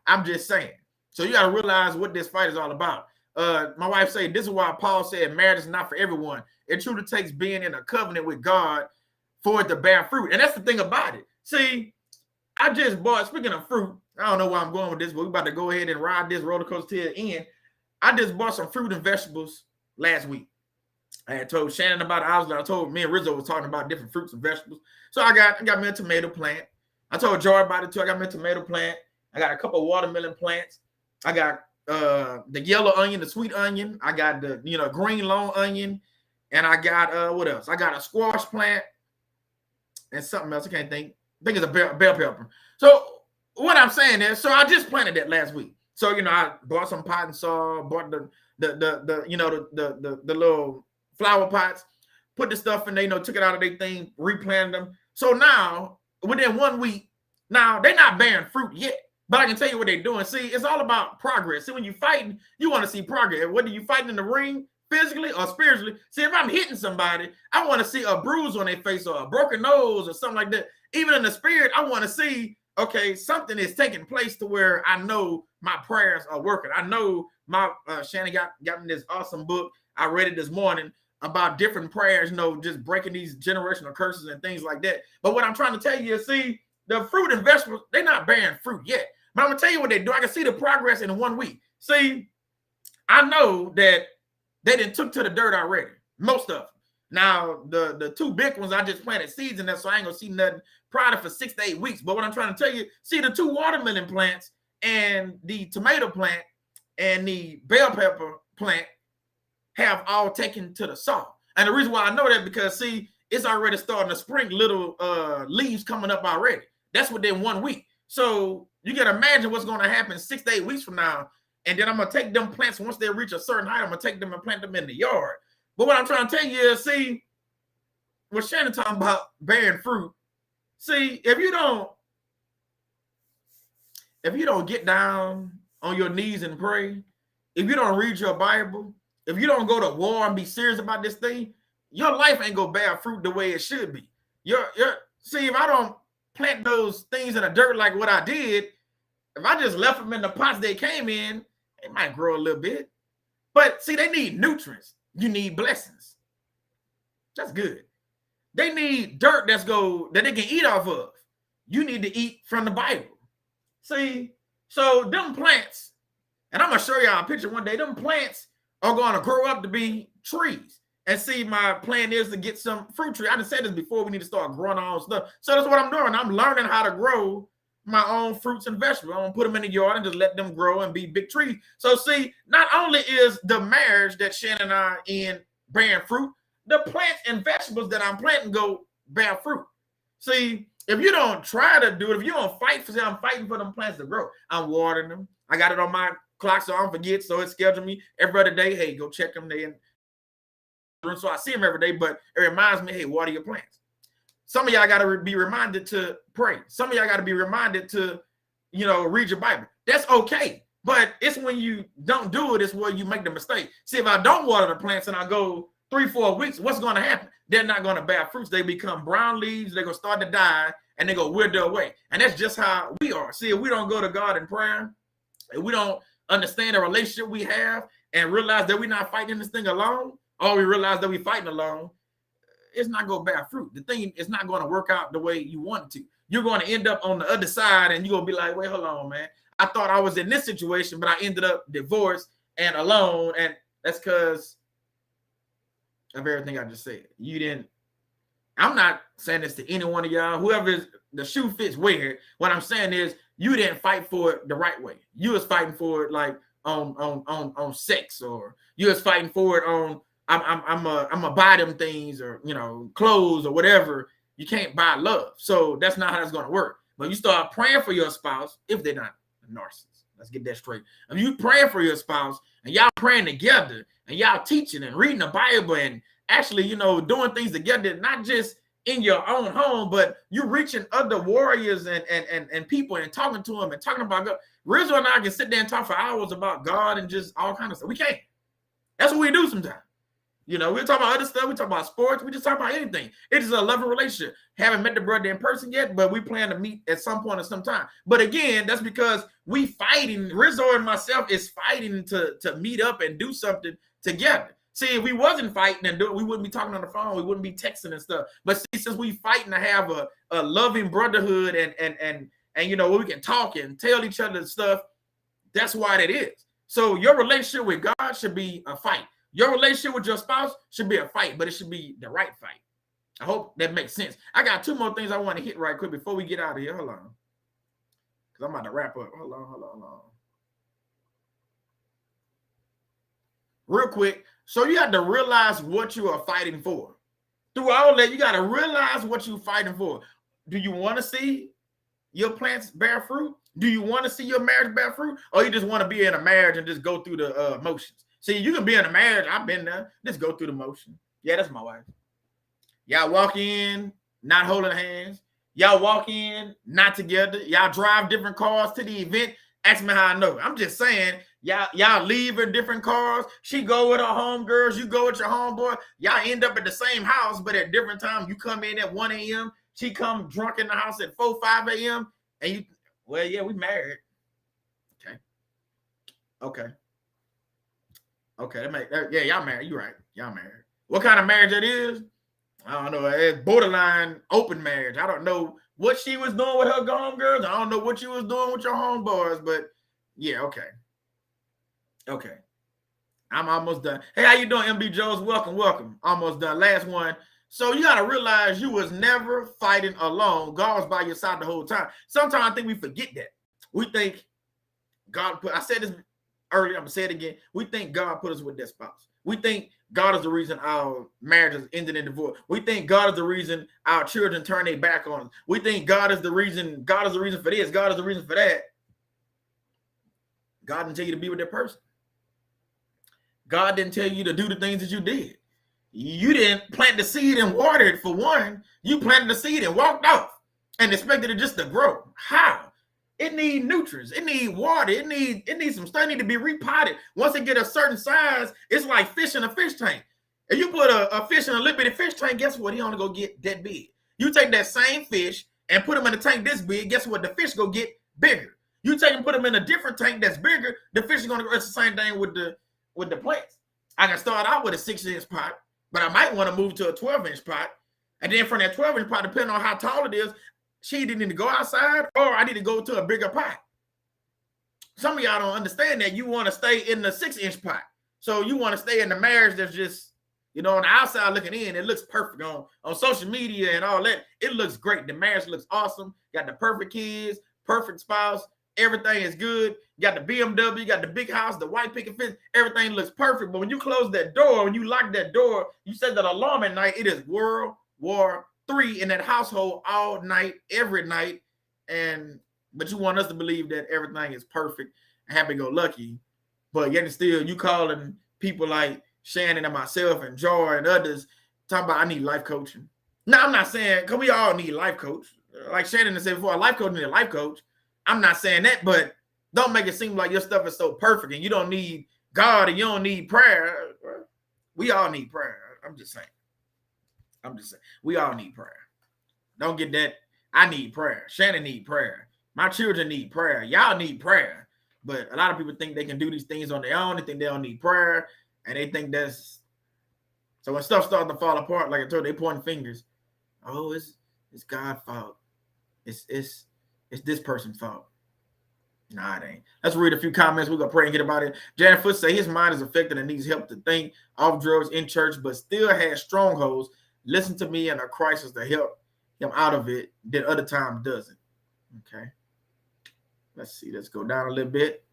I'm just saying. So you got to realize what this fight is all about. My wife said, this is why Paul said marriage is not for everyone. It truly takes being in a covenant with God for it to bear fruit. And that's the thing about it. See, I just bought, speaking of fruit, I don't know where I'm going with this, but we're about to go ahead and ride this roller coaster to the end. I just bought some fruit and vegetables last week. I had told Shannon about it. I told me and Rizzo was talking about different fruits and vegetables. So I got me a tomato plant. I told Joy about it too. I got me a tomato plant. I got a couple of watermelon plants. I got the yellow onion, the sweet onion. I got the green long onion, and I got what else? I got a squash plant and something else. I can't think. I think it's a bell pepper. So what I'm saying is, so I just planted that last week. So I bought some pot and soil, bought the little flower pots, put the stuff in there, took it out of their thing, replanted them. So now within 1 week, now they're not bearing fruit yet. But I can tell you what they're doing. See, it's all about progress. See, when you're fighting, you want to see progress. Whether you're fighting in the ring, physically or spiritually. See, if I'm hitting somebody, I want to see a bruise on their face or a broken nose or something like that. Even in the spirit, I want to see, okay, something is taking place to where I know my prayers are working. I know my Shannon got me this awesome book. I read it this morning about different prayers, just breaking these generational curses and things like that. But what I'm trying to tell you is, see, the fruit and vegetables, they're not bearing fruit yet. But I'm going to tell you what they do. I can see the progress in 1 week. See, I know that they didn't took to the dirt already, most of them. Now, the two big ones, I just planted seeds in there, so I ain't going to see nothing probably for 6 to 8 weeks. But what I'm trying to tell you, see, the two watermelon plants and the tomato plant and the bell pepper plant have all taken to the soil. And the reason why I know that, because, see, it's already starting to spring little leaves coming up already. That's within 1 week. So you can imagine what's going to happen 6 to 8 weeks from now. And then I'm going to take them plants, once they reach a certain height, I'm going to take them and plant them in the yard. But what I'm trying to tell you is, see, what Shannon talking about bearing fruit. See, if you don't get down on your knees and pray, if you don't read your Bible, if you don't go to war and be serious about this thing, your life ain't gonna bear fruit the way it should be. See, if I don't plant those things in the dirt like what I did, if I just left them in the pots they came in, it might grow a little bit. But see, they need nutrients. You need blessings. That's good. They need dirt that they can eat off of. You need to eat from the Bible. See, so them plants, and I'm gonna show y'all a picture one day. Them plants are gonna grow up to be trees. And see, my plan is to get some fruit tree. I just said this before. We need to start growing our own stuff. So that's what I'm doing. I'm learning how to grow my own fruits and vegetables. I'm gonna put them in the yard and just let them grow and be big trees. So see, not only is the marriage that Shannon and I are in bearing fruit, the plants and vegetables that I'm planting go bear fruit. See, if you don't try to do it, if you don't fight I'm fighting for them plants to grow. I'm watering them. I got it on my clock so I don't forget. So it schedules me every other day. Hey, go check them there. So I see them every day, but it reminds me, hey, water your plants. Some of y'all got to be reminded to pray. Some of y'all got to be reminded to, read your Bible. That's okay. But it's when you don't do it, it's where you make the mistake. See, if I don't water the plants and I go 3-4 weeks, what's going to happen? They're not going to bear fruits. They become brown leaves. They're going to start to die, and they're going to wither away. And that's just how we are. See, if we don't go to God in prayer, if we don't understand the relationship we have and realize that we're not fighting this thing alone, or we realize that we're fighting alone, it's not going to bear fruit. The thing is not going to work out the way you want it to. You're going to end up on the other side, and you're going to be like, wait, hold on, man. I thought I was in this situation, but I ended up divorced and alone, and that's because of everything I just said. I'm not saying this to any one of y'all. Whoever the shoe fits, wear it. What I'm saying is you didn't fight for it the right way. You was fighting for it like on sex, or you was fighting for it on I'm a buy them things, or clothes or whatever. You can't buy love. So that's not how that's going to work. But you start praying for your spouse if they're not a narcissist. Let's get that straight. If you praying for your spouse and y'all praying together and y'all teaching and reading the Bible and actually, doing things together, not just in your own home, but you're reaching other warriors and people and talking to them and talking about God. Rizzo and I can sit there and talk for hours about God and just all kind of stuff. We can't. That's what we do sometimes. You know, we talk about other stuff. We talk about sports. We just talk about anything. It is a loving relationship. Haven't met the brother in person yet, but we plan to meet at some point at some time. But again, that's because we fighting. Rizzo and myself is fighting to meet up and do something together. See, if we wasn't fighting and we wouldn't be talking on the phone. We wouldn't be texting and stuff. But see, since we fighting to have a loving brotherhood and you know, we can talk and tell each other stuff, that's why it is. So your relationship with God should be a fight. Your relationship with your spouse should be a fight, but it should be the right fight. I hope that makes sense. I got two more things I want to hit right quick before we get out of here. Hold on. Because I'm about to wrap up. Hold on. Real quick. So you have to realize what you are fighting for. Through all that, you got to realize what you're fighting for. Do you want to see your plants bear fruit? Do you want to see your marriage bear fruit? Or you just want to be in a marriage and just go through the motions? See, you can be in a marriage. I've been there. Just go through the motion. Yeah, that's my wife. Y'all walk in, not holding hands. Y'all walk in, not together. Y'all drive different cars to the event. Ask me how I know. I'm just saying, y'all leave in different cars. She go with her homegirls. You go with your homeboy. Y'all end up at the same house, but at different times. You come in at 1 a.m. She come drunk in the house at 4, 5 a.m. And you, well, yeah, we married. Okay. Yeah, y'all married. You're right. Y'all married. What kind of marriage that is? I don't know. It's borderline open marriage. I don't know what she was doing with her homegirls. I don't know what you was doing with your homeboys, but yeah, okay. Okay. I'm almost done. Hey, how you doing, MB Jones? Welcome. Almost done. Last one. So you got to realize you was never fighting alone. God was by your side the whole time. Sometimes I think we forget that. We think God put, I said this earlier, I'm going to say it again. We think God put us with that spouse. We think God is the reason our marriages ended in divorce. We think God is the reason our children turn their back on us. We think God is the reason for this. God is the reason for that. God didn't tell you to be with that person. God didn't tell you to do the things that you did. You didn't plant the seed and water it for one. You planted the seed and walked off and expected it just to grow. How? It needs nutrients. It needs water. It needs some stuff. It needs to be repotted. Once it get a certain size, it's like fish in a fish tank. If you put a fish in a little bitty fish tank, guess what? He only go get that big. You take that same fish and put him in a tank this big, guess what? The fish go get bigger. You take and put him in a different tank that's bigger, the fish is gonna go. It's the same thing with the plants. I can start out with a 6-inch pot, but I might want to move to a 12-inch pot. And then from that 12-inch pot, depending on how tall it is, she either need to go outside or I need to go to a bigger pot. Some of y'all don't understand that. You want to stay in the 6-inch pot. So you want to stay in the marriage that's just, you know, on the outside looking in, it looks perfect on social media and all that. It looks great. The marriage looks awesome. Got the perfect kids, perfect spouse. Everything is good. You got the BMW, you got the big house, the white picket fence. Everything looks perfect. But when you close that door, when you lock that door, you set that alarm at night, it is World War III in that household all night, every night. But you want us to believe that everything is perfect and happy-go-lucky. But yet still, you calling people like Shannon and myself and Joy and others talking about I need life coaching. No, I'm not saying, because we all need a life coach. Like Shannon said before, a life coach need a life coach. I'm not saying that, but don't make it seem like your stuff is so perfect and you don't need God and you don't need prayer. We all need prayer. I'm just saying. We all need prayer. Don't get that. I need prayer. Shannon need prayer. My children need prayer. Y'all need prayer. But a lot of people think they can do these things on their own. They think they don't need prayer. And they think that's... So when stuff starts to fall apart, like I told you, they pointing fingers. Oh, it's God's fault. It's this person's fault. Nah, it ain't. Let's read a few comments. We're going to pray and get about it. Janet Foot say his mind is affected and needs help to think, off drugs, in church, but still has strongholds. Listen to me in a crisis to help him out of it that other times doesn't. Okay. Let's see. Let's go down a little bit.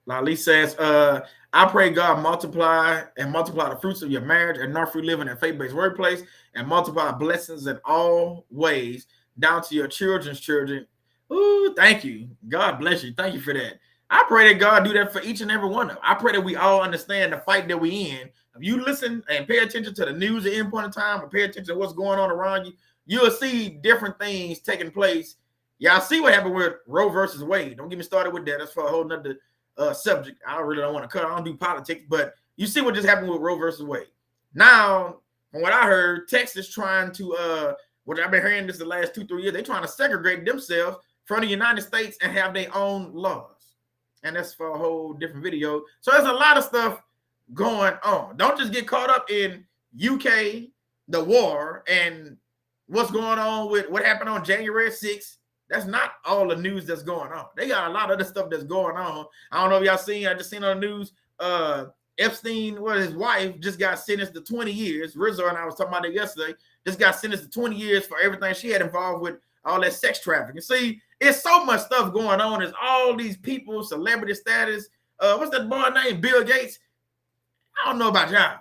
Lali says, I pray God multiply the fruits of your marriage and not free living and faith-based workplace and multiply blessings in all ways down to your children's children. Ooh, thank you. God bless you. Thank you for that. I pray that God do that for each and every one of them. I pray that we all understand the fight that we in. If you listen and pay attention to the news at any point in time, or pay attention to what's going on around you, you'll see different things taking place. Y'all see what happened with Roe versus Wade. Don't get me started with that. That's for a whole nother subject. I really don't want to cut. I don't do politics, but you see what just happened with Roe versus Wade. Now, from what I heard, Texas trying to, which I've been hearing this the last 2-3 years, they're trying to segregate themselves from the United States and have their own laws. And that's for a whole different video. So there's a lot of stuff going on. Don't just get caught up in UK, the war, and what's going on with what happened on January 6th. That's not all the news that's going on. They got a lot of other stuff that's going on. I don't know if y'all seen, I just seen on the news, Epstein, his wife just got sentenced to 20 years. Rizzo and I was talking about it yesterday. Just got sentenced to 20 years for everything she had involved with all that sex trafficking. See, it's so much stuff going on. There's all these people, celebrity status. What's that boy name? Bill Gates. I don't know about y'all.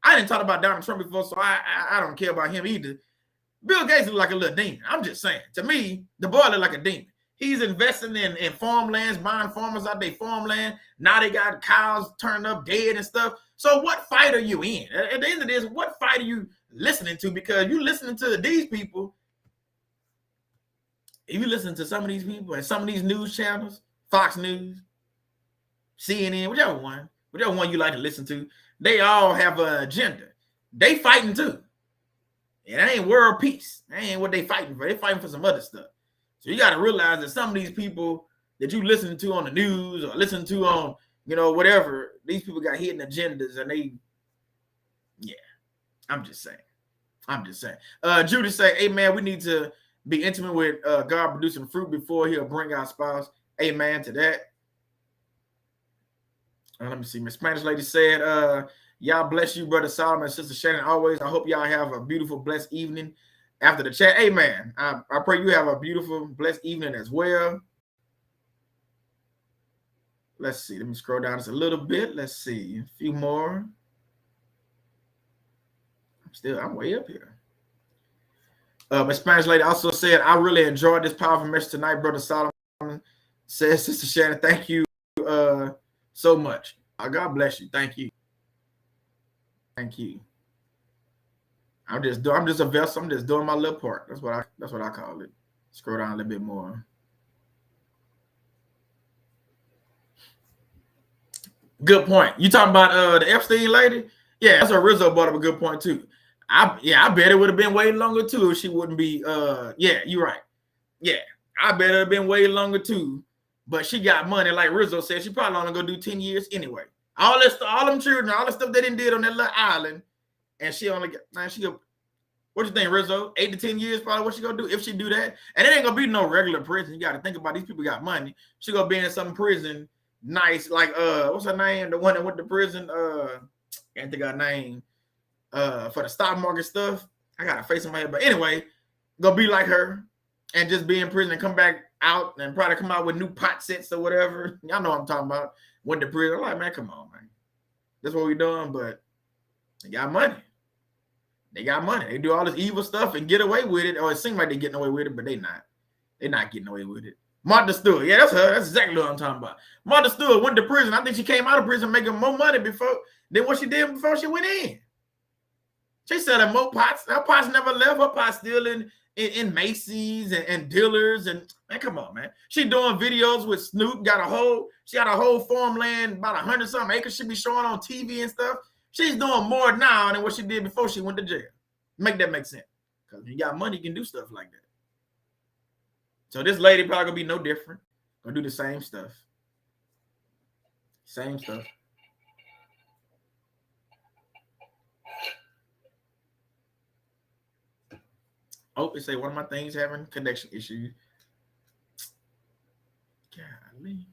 I didn't talk about Donald Trump before, so I don't care about him either. Bill Gates looks like a little demon. I'm just saying. To me, the boy look like a demon. He's investing in farmlands, buying farmers out their farmland. Now they got cows turned up dead and stuff. So what fight are you in? At the end of this, what fight are you listening to? Because you listening to these people. If you listen to some of these people and some of these news channels, Fox News, CNN, whichever one you like to listen to, they all have an agenda. They fighting too. And that ain't world peace. That ain't what they fighting for. They fighting for some other stuff. So you got to realize that some of these people that you listen to on the news or listen to on, whatever, these people got hidden agendas and they, yeah, I'm just saying. Judy say, hey, man, we need to be intimate with God producing fruit before he'll bring our spouse. Amen to that. Let me see. Miss Spanish lady said, y'all bless you, Brother Solomon and Sister Shannon. Always, I hope y'all have a beautiful, blessed evening after the chat. Amen. I pray you have a beautiful, blessed evening as well. Let's see. Let me scroll down just a little bit. Let's see. A few more. I'm way up here. Miss Spanish lady also said, I really enjoyed this powerful message tonight, Brother Solomon. Says Sister Shannon, thank you so much. God bless you. Thank you. Thank you. I'm just a vessel. I'm just doing my little part. That's what I call it. Scroll down a little bit more. Good point. You talking about the Epstein lady? Yeah, that's a Rizzo brought up a good point too. I bet it would have been way longer too if she wouldn't be. Yeah, you're right. Yeah, I bet it would have been way longer too. But she got money, like Rizzo said. She probably only gonna do 10 years anyway. All them children, all the stuff they did on that little island, and she only got, man, she go. What you think, Rizzo? 8 to 10 years, probably what she gonna do if she do that. And it ain't gonna be no regular prison. You got to think about these people got money. She gonna be in some prison, nice, like what's her name? The one that went to prison. Can't think of her name. For the stock market stuff. I got a face in my head, but anyway, gonna be like her and just be in prison and come back out and probably come out with new pot sets or whatever. Y'all know what I'm talking about. Went to prison. I'm like, man, come on, man. That's what we doing, but they got money. They got money. They do all this evil stuff and get away with it. Or it seems like they're getting away with it, but they're not. They're not getting away with it. Martha Stewart. Yeah, that's her. That's exactly what I'm talking about. Martha Stewart went to prison. I think she came out of prison making more money than what she did before she went in. She selling more pots. Her pots never left. Her pots still in Macy's and dealers. And man, come on, man. She doing videos with Snoop. She got a whole farmland, about 100-something acres she be showing on TV and stuff. She's doing more now than what she did before she went to jail. Make that make sense. Because when you got money, you can do stuff like that. So this lady probably gonna be no different. Gonna do the same stuff. Same stuff. Oh, it say one of my things having connection issues. Golly.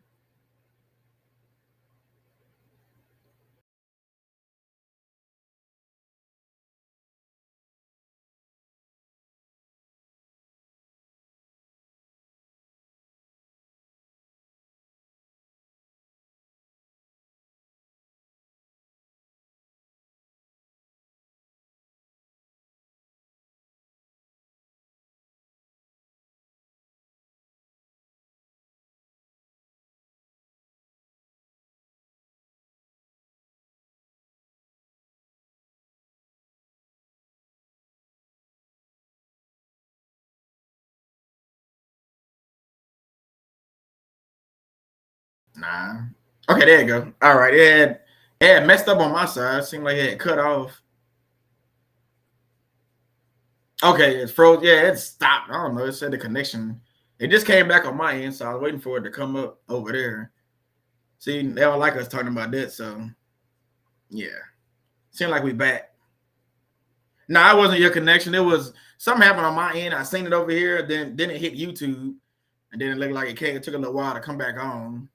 Nah. Okay, there you go. All right. It had messed up on my side. It seemed like it had cut off. Okay, it's froze. Yeah, it stopped. I don't know. It said the connection. It just came back on my end, so I was waiting for it to come up over there. See, they don't like us talking about that, so yeah. Seemed like we back. No, it wasn't your connection. It was something happened on my end. I seen it over here, then it hit YouTube, and then it looked like it came. It took a little while to come back on.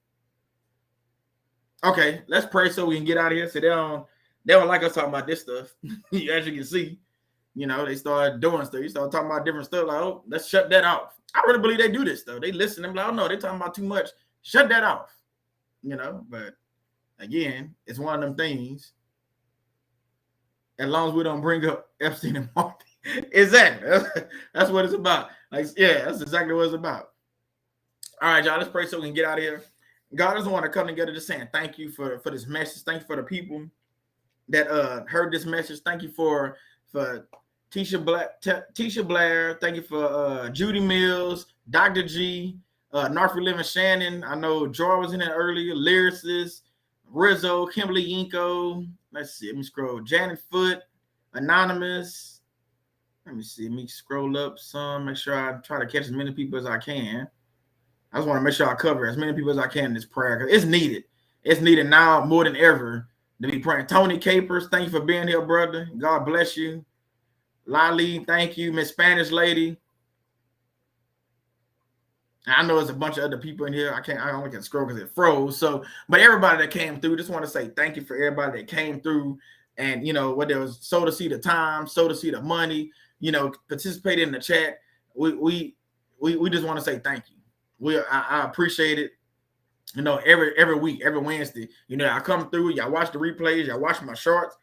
Okay, let's pray so we can get out of here. So they don't like us talking about this stuff. As you can see, they started doing stuff. You start talking about different stuff. Like, oh, let's shut that off. I really believe they do this stuff. They listen. They're like, oh no, they're talking about too much. Shut that off. But again, it's one of them things. As long as we don't bring up Epstein and Martin. Exactly. That's what it's about. Like, yeah, that's exactly what it's about. All right, y'all, let's pray so we can get out of here. God doesn't want to come together just saying thank you for this message. Thank you for the people that heard this message. Thank you for Tisha Blair. Thank you for Judy Mills, Dr. G, Norfolk Living Shannon. I know Joy was in there earlier. Lyricist, Rizzo, Kimberly Inko. Let's see. Let me scroll. Janet Foot, Anonymous. Let me see. Let me scroll up some. Make sure I try to catch as many people as I can. I just want to make sure I cover as many people as I can in this prayer because it's needed. It's needed now more than ever to be praying. Tony Capers, thank you for being here, brother. God bless you. Lali, thank you. Miss Spanish Lady. I know there's a bunch of other people in here. I only can scroll because it froze. But everybody that came through, just want to say thank you for everybody that came through and, what there was, sow to see the time, sow to see the money, participate in the chat. We just want to say thank you. I appreciate it. Every week, every Wednesday, I come through, y'all watch the replays, y'all watch my shorts,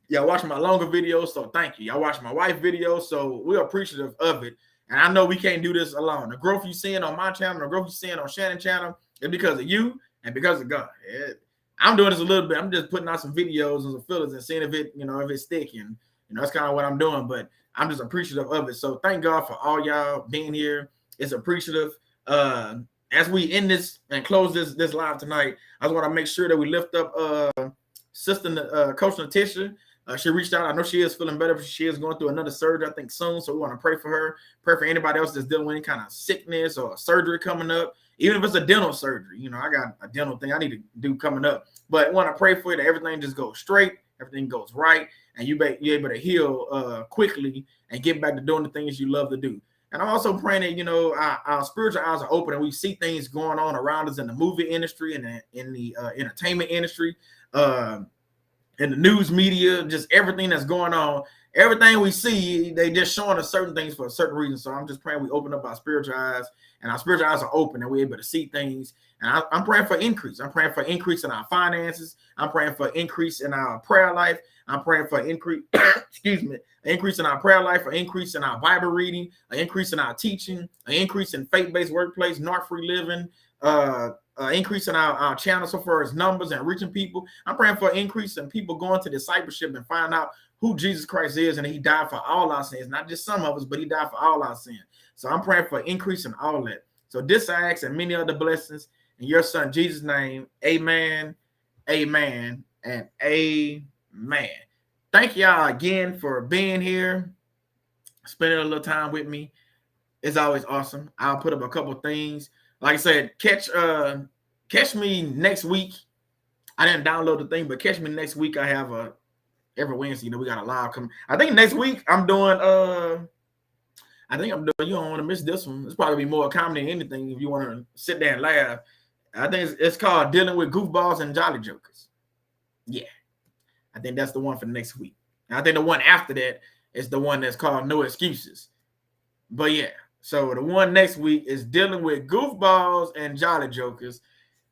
y'all watch my longer videos. So thank you. Y'all watch my wife videos. So we're appreciative of it. And I know we can't do this alone. The growth you're seeing on my channel, the growth you're seeing on Shannon's channel is because of you and because of God. I'm doing this a little bit. I'm just putting out some videos and some fillers and seeing if it's sticking. That's kind of what I'm doing, but I'm just appreciative of it. So thank God for all y'all being here. It's appreciative. As we end this and close this live tonight, I just want to make sure that we lift up Sister Coach Natisha. She reached out. I know she is feeling better, but she is going through another surgery, I think, soon. So we want to pray for her. Pray for anybody else that's dealing with any kind of sickness or surgery coming up, even if it's a dental surgery. I got a dental thing I need to do coming up. But I want to pray for you that everything just goes straight, everything goes right, and you're able to heal quickly and get back to doing the things you love to do. And I'm also praying that, our spiritual eyes are open and we see things going on around us in the movie industry and in the entertainment industry. In the news media, just everything that's going on, everything we see, they just showing us certain things for a certain reason. So I'm just praying we open up our spiritual eyes and our spiritual eyes are open and we're able to see things. And I'm praying for increase. I'm praying for increase in our finances. I'm praying for increase in our prayer life. I'm praying for increase, increase in our prayer life, an increase in our Bible reading, an increase in our teaching, an increase in faith-based workplace, Free Living, increase in our channel so far as numbers and reaching people. I'm praying for an increase in people going to discipleship and find out who Jesus Christ is and he died for all our sins, not just some of us, but he died for all our sins. So I'm praying for increase in all that. So this I ask and many other blessings in your son Jesus' name. Amen, amen, and amen. Thank y'all again for being here, spending a little time with me. It's always awesome. I'll put up a couple things. Like I said, catch me next week. I didn't download the thing, but catch me next week. I have every Wednesday, we got a live coming. I think next week I'm doing you don't want to miss this one. It's probably be more comedy than anything if you want to sit there and laugh. I think it's called Dealing with Goofballs and Jolly Jokers. Yeah. I think that's the one for next week. And I think the one after that is the one that's called No Excuses. But yeah. So the one next week is Dealing with Goofballs and Jolly Jokers.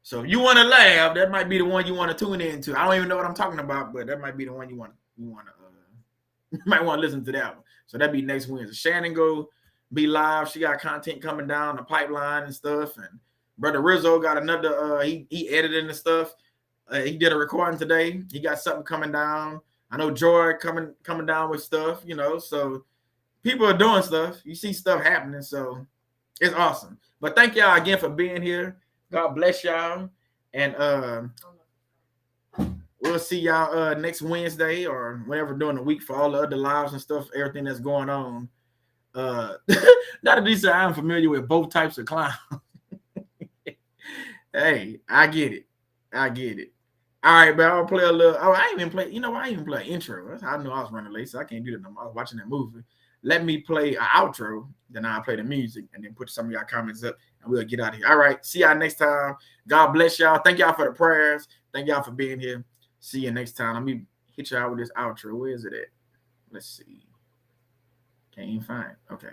So if you want to laugh, that might be the one you want to tune into. I don't even know what I'm talking about, but that might be the one you might want to listen to that one. So that'd be next Wednesday. Shannon go be live. She got content coming down the pipeline and stuff. And Brother Rizzo got another. He edited and stuff. He did a recording today. He got something coming down. I know Joy coming down with stuff. So. People are doing stuff. You see stuff happening. So it's awesome. But thank y'all again for being here. God bless y'all. And we'll see y'all next Wednesday or whenever during the week for all the other lives and stuff, everything that's going on. Not at least I'm familiar with both types of clowns. Hey, I get it. I get it. All right, but I'll play a little. Oh, I ain't even play. You know, I ain't even play an intro. That's how I knew I was running late, so I can't do that no more. I was watching that movie. Let me play an outro, then I'll play the music, and then put some of y'all comments up, and we'll get out of here. All right, see y'all next time. God bless y'all. Thank y'all for the prayers. Thank y'all for being here. See you next time. Let me hit y'all with this outro. Where is it at? Let's see. Can't even find it. Okay.